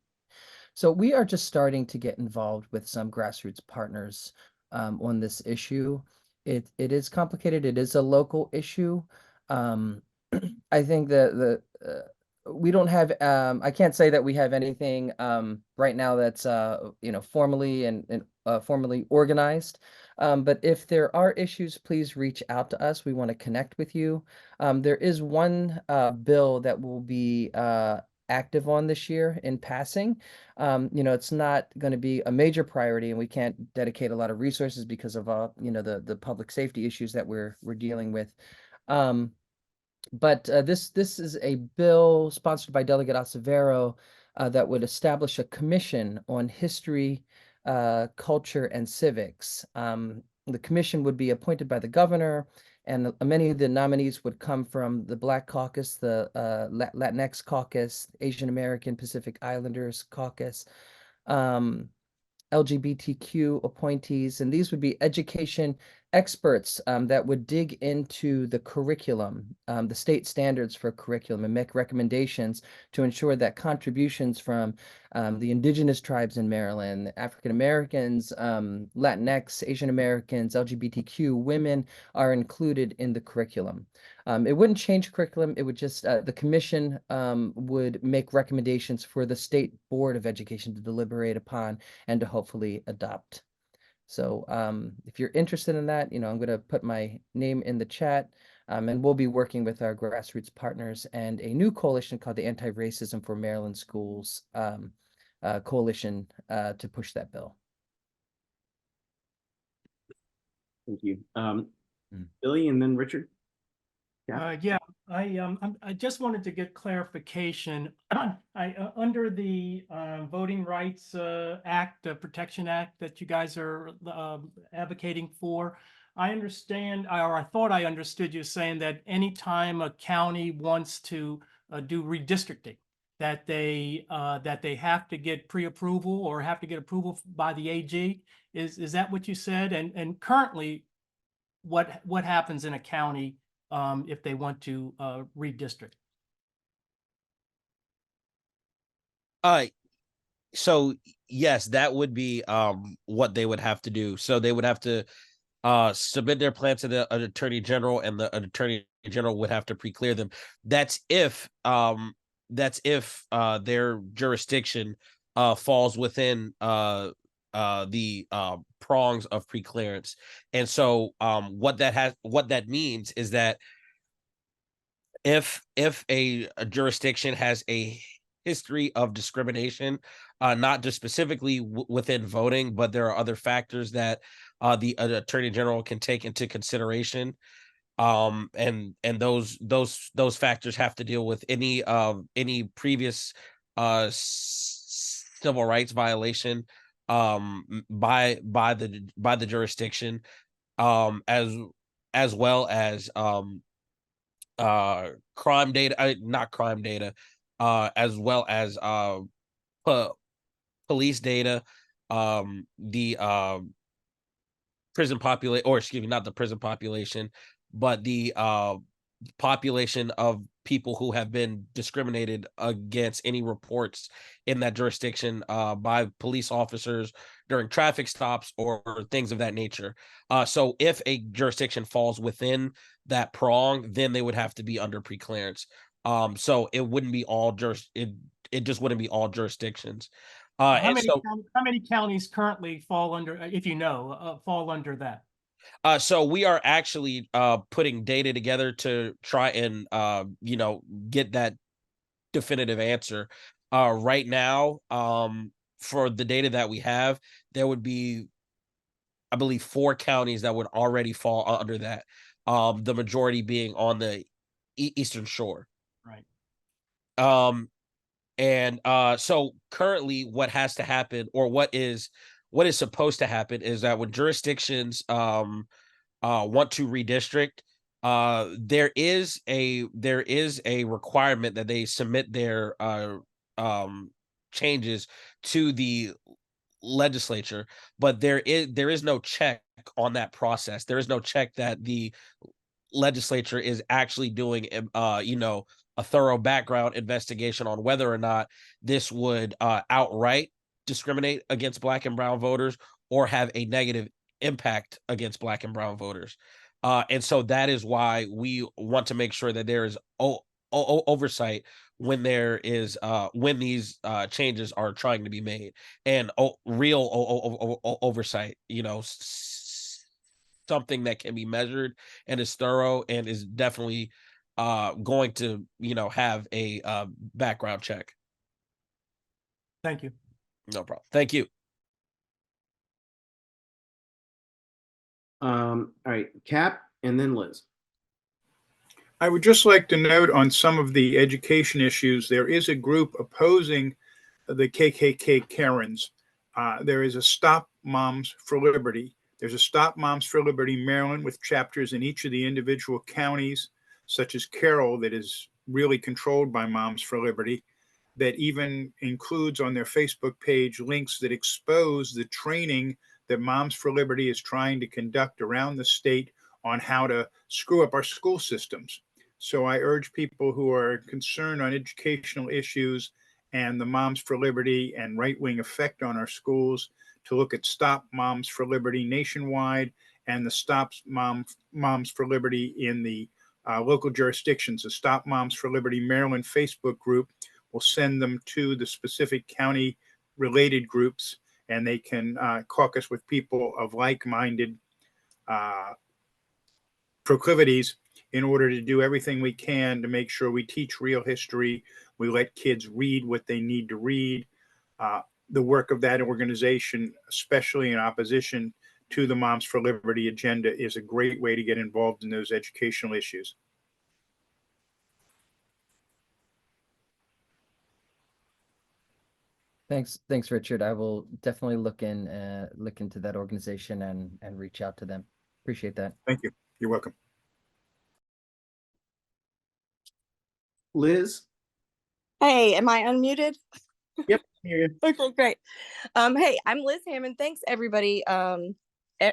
L: So we are just starting to get involved with some grassroots partners on this issue. It is complicated. It is a local issue. I think that we don't have I can't say that we have anything right now that's formally and formally organized, but if there are issues, please reach out to us. We want to connect with you. There is one bill that will be active on this year in passing. It's not going to be a major priority, and we can't dedicate a lot of resources because of the public safety issues that we're dealing with. But this is a bill sponsored by Delegate Acevero that would establish a commission on history, culture, and civics. The commission would be appointed by the governor, and many of the nominees would come from the Black Caucus, the Latinx Caucus, Asian American Pacific Islanders Caucus, LGBTQ appointees, and these would be education experts that would dig into the curriculum, the state standards for curriculum, and make recommendations to ensure that contributions from the indigenous tribes in Maryland, African Americans, Latinx, Asian Americans, LGBTQ women are included in the curriculum. It wouldn't change curriculum. It would just, the commission would make recommendations for the State Board of Education to deliberate upon and to hopefully adopt. So if you're interested in that, I'm going to put my name in the chat, and we'll be working with our grassroots partners and a new coalition called the Anti-Racism for Maryland Schools coalition to push that bill.
B: Thank you. Billy and then Richard.
N: Yeah, I just wanted to get clarification. Under the Voting Rights Act, Protection Act that you guys are advocating for, I understand, or I thought I understood you saying that anytime a county wants to do redistricting, that they have to get pre-approval or have to get approval by the AG. Is that what you said? And currently, what happens in a county if they want to redistrict?
K: So yes, that would be what they would have to do. So they would have to submit their plan to the attorney general, and the attorney general would have to pre-clear them. That's if their jurisdiction falls within the prongs of pre-clearance. And so what that means is that if a jurisdiction has a history of discrimination, not just specifically within voting, but there are other factors that the attorney general can take into consideration, and those factors have to deal with any previous civil rights violation by the jurisdiction, as well as crime data, not crime data, as well as police data, the prison population, or excuse me, not the prison population, but the population of people who have been discriminated against, any reports in that jurisdiction by police officers during traffic stops or things of that nature. So if a jurisdiction falls within that prong, then they would have to be under pre-clearance. So it wouldn't be all it just wouldn't be all jurisdictions.
N: How many counties currently fall under, if you know, fall under that?
K: So we are actually putting data together to try and get that definitive answer. Right now, for the data that we have, there would be, I believe, 4 counties that would already fall under that. The majority being on the Eastern Shore.
N: Right.
K: And so currently what has to happen, or what is supposed to happen, is that when jurisdictions want to redistrict, there is a requirement that they submit their changes to the legislature, but there is no check on that process. There is no check that the legislature is actually doing a thorough background investigation on whether or not this would outright discriminate against Black and brown voters or have a negative impact against Black and brown voters. And so that is why we want to make sure that there is oversight when there is when these changes are trying to be made, and real oversight, something that can be measured and is thorough and is definitely going to, have a background check.
N: Thank you.
K: No problem. Thank you.
B: All right, Cap and then Liz.
O: I would just like to note on some of the education issues, there is a group opposing the KKK Karens. There is a Stop Moms for Liberty. There's a Stop Moms for Liberty Maryland with chapters in each of the individual counties, such as Carroll, that is really controlled by Moms for Liberty, that even includes on their Facebook page links that expose the training that Moms for Liberty is trying to conduct around the state on how to screw up our school systems. So I urge people who are concerned on educational issues and the Moms for Liberty and right-wing effect on our schools to look at Stop Moms for Liberty nationwide and the Stop Moms for Liberty in the local jurisdictions. The Stop Moms for Liberty Maryland Facebook group will send them to the specific county related groups, and they can caucus with people of like-minded proclivities in order to do everything we can to make sure we teach real history. We let kids read what they need to read. The work of that organization, especially in opposition to the Moms for Liberty agenda, is a great way to get involved in those educational issues.
L: Thanks, Richard. I will definitely look into that organization and reach out to them. Appreciate that.
O: Thank you. You're welcome.
B: Liz?
P: Hey, am I unmuted?
B: Yep, here.
P: Okay, great. Hey, I'm Liz Hammond. Thanks, everybody.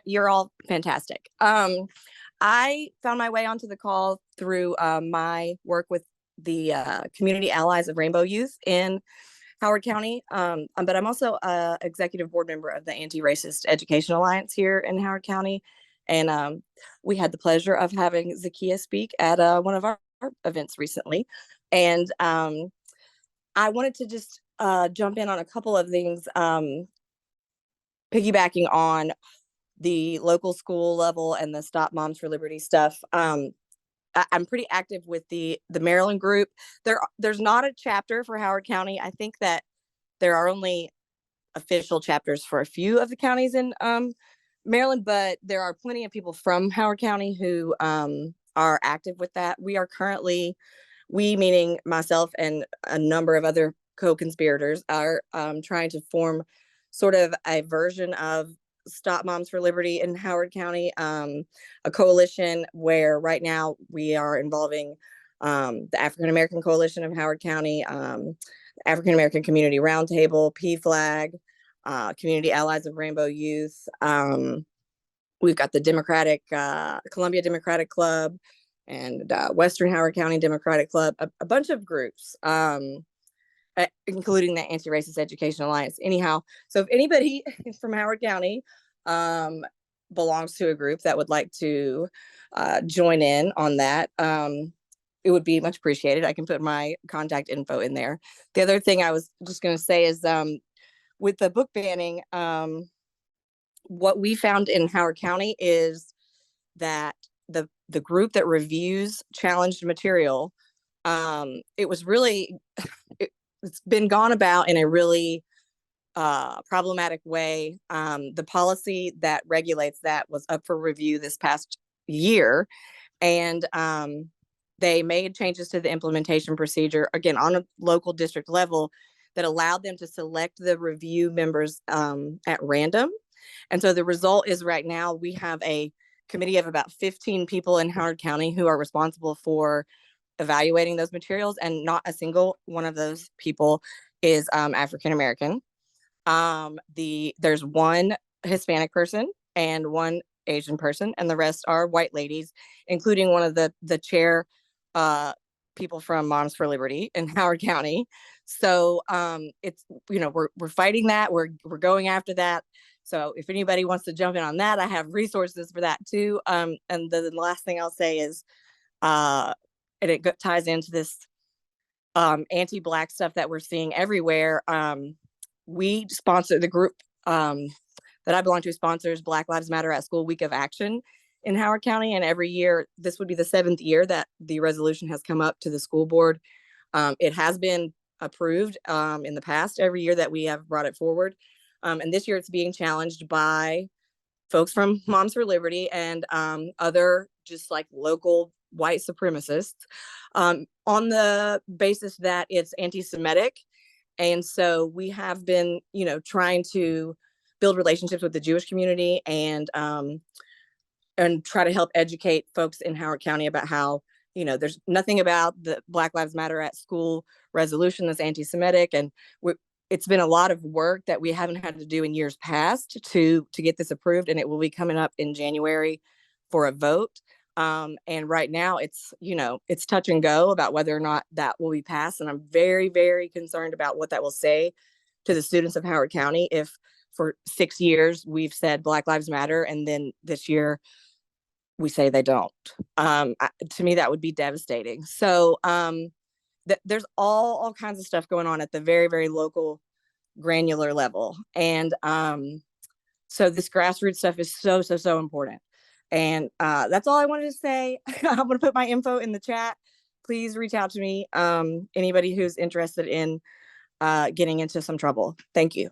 P: You're all fantastic. I found my way onto the call through my work with the Community Allies of Rainbow Youth in Howard County. But I'm also a executive board member of the Anti-Racist Education Alliance here in Howard County. And we had the pleasure of having Zakiya speak at one of our events recently. And I wanted to just jump in on a couple of things, piggybacking on the local school level and the Stop Moms for Liberty stuff. I'm pretty active with the Maryland group. There's not a chapter for Howard County. I think that there are only official chapters for a few of the counties in Maryland, but there are plenty of people from Howard County who are active with that. We are currently, meaning myself and a number of other co-conspirators, are trying to form sort of a version of Stop Moms for Liberty in Howard County, a coalition where right now we are involving the African American Coalition of Howard County, African American Community Roundtable, PFLAG, Community Allies of Rainbow Youth. We've got the Columbia Democratic Club and Western Howard County Democratic Club, a bunch of groups, including the Anti-Racist Education Alliance. Anyhow, so if anybody from Howard County belongs to a group that would like to join in on that, it would be much appreciated. I can put my contact info in there. The other thing I was just going to say is with the book banning, what we found in Howard County is that the group that reviews challenged material, it was really, it's been gone about in a really problematic way. The policy that regulates that was up for review this past year, and they made changes to the implementation procedure, again, on a local district level, that allowed them to select the review members at random. And so the result is right now we have a committee of about 15 people in Howard County who are responsible for evaluating those materials, and not a single one of those people is African American. There's one Hispanic person and one Asian person, and the rest are white ladies, including one of the chair people from Moms for Liberty in Howard County. So it's, we're fighting that. We're going after that. So if anybody wants to jump in on that, I have resources for that too. And the last thing I'll say is, and it ties into this anti-Black stuff that we're seeing everywhere. We sponsor, the group that I belong to sponsors Black Lives Matter at School Week of Action. in Howard County. And every year, this would be the 7th year that the resolution has come up to the school board. It has been approved in the past every year that we have brought it forward. And this year it's being challenged by folks from Moms for Liberty and other just like local white supremacists on the basis that it's anti-Semitic. And so we have been, trying to build relationships with the Jewish community and try to help educate folks in Howard County about how, there's nothing about the Black Lives Matter at School resolution that's anti-Semitic. And it's been a lot of work that we haven't had to do in years past to get this approved, and it will be coming up in January for a vote. And right now it's touch and go about whether or not that will be passed. And I'm very, very concerned about what that will say to the students of Howard County if for 6 years we've said Black Lives Matter and then this year we say they don't. To me, that would be devastating. So there's all kinds of stuff going on at the very, very local, granular level. And so this grassroots stuff is so important. And that's all I wanted to say. I'm going to put my info in the chat. Please reach out to me. Anybody who's interested in getting into some trouble. Thank you.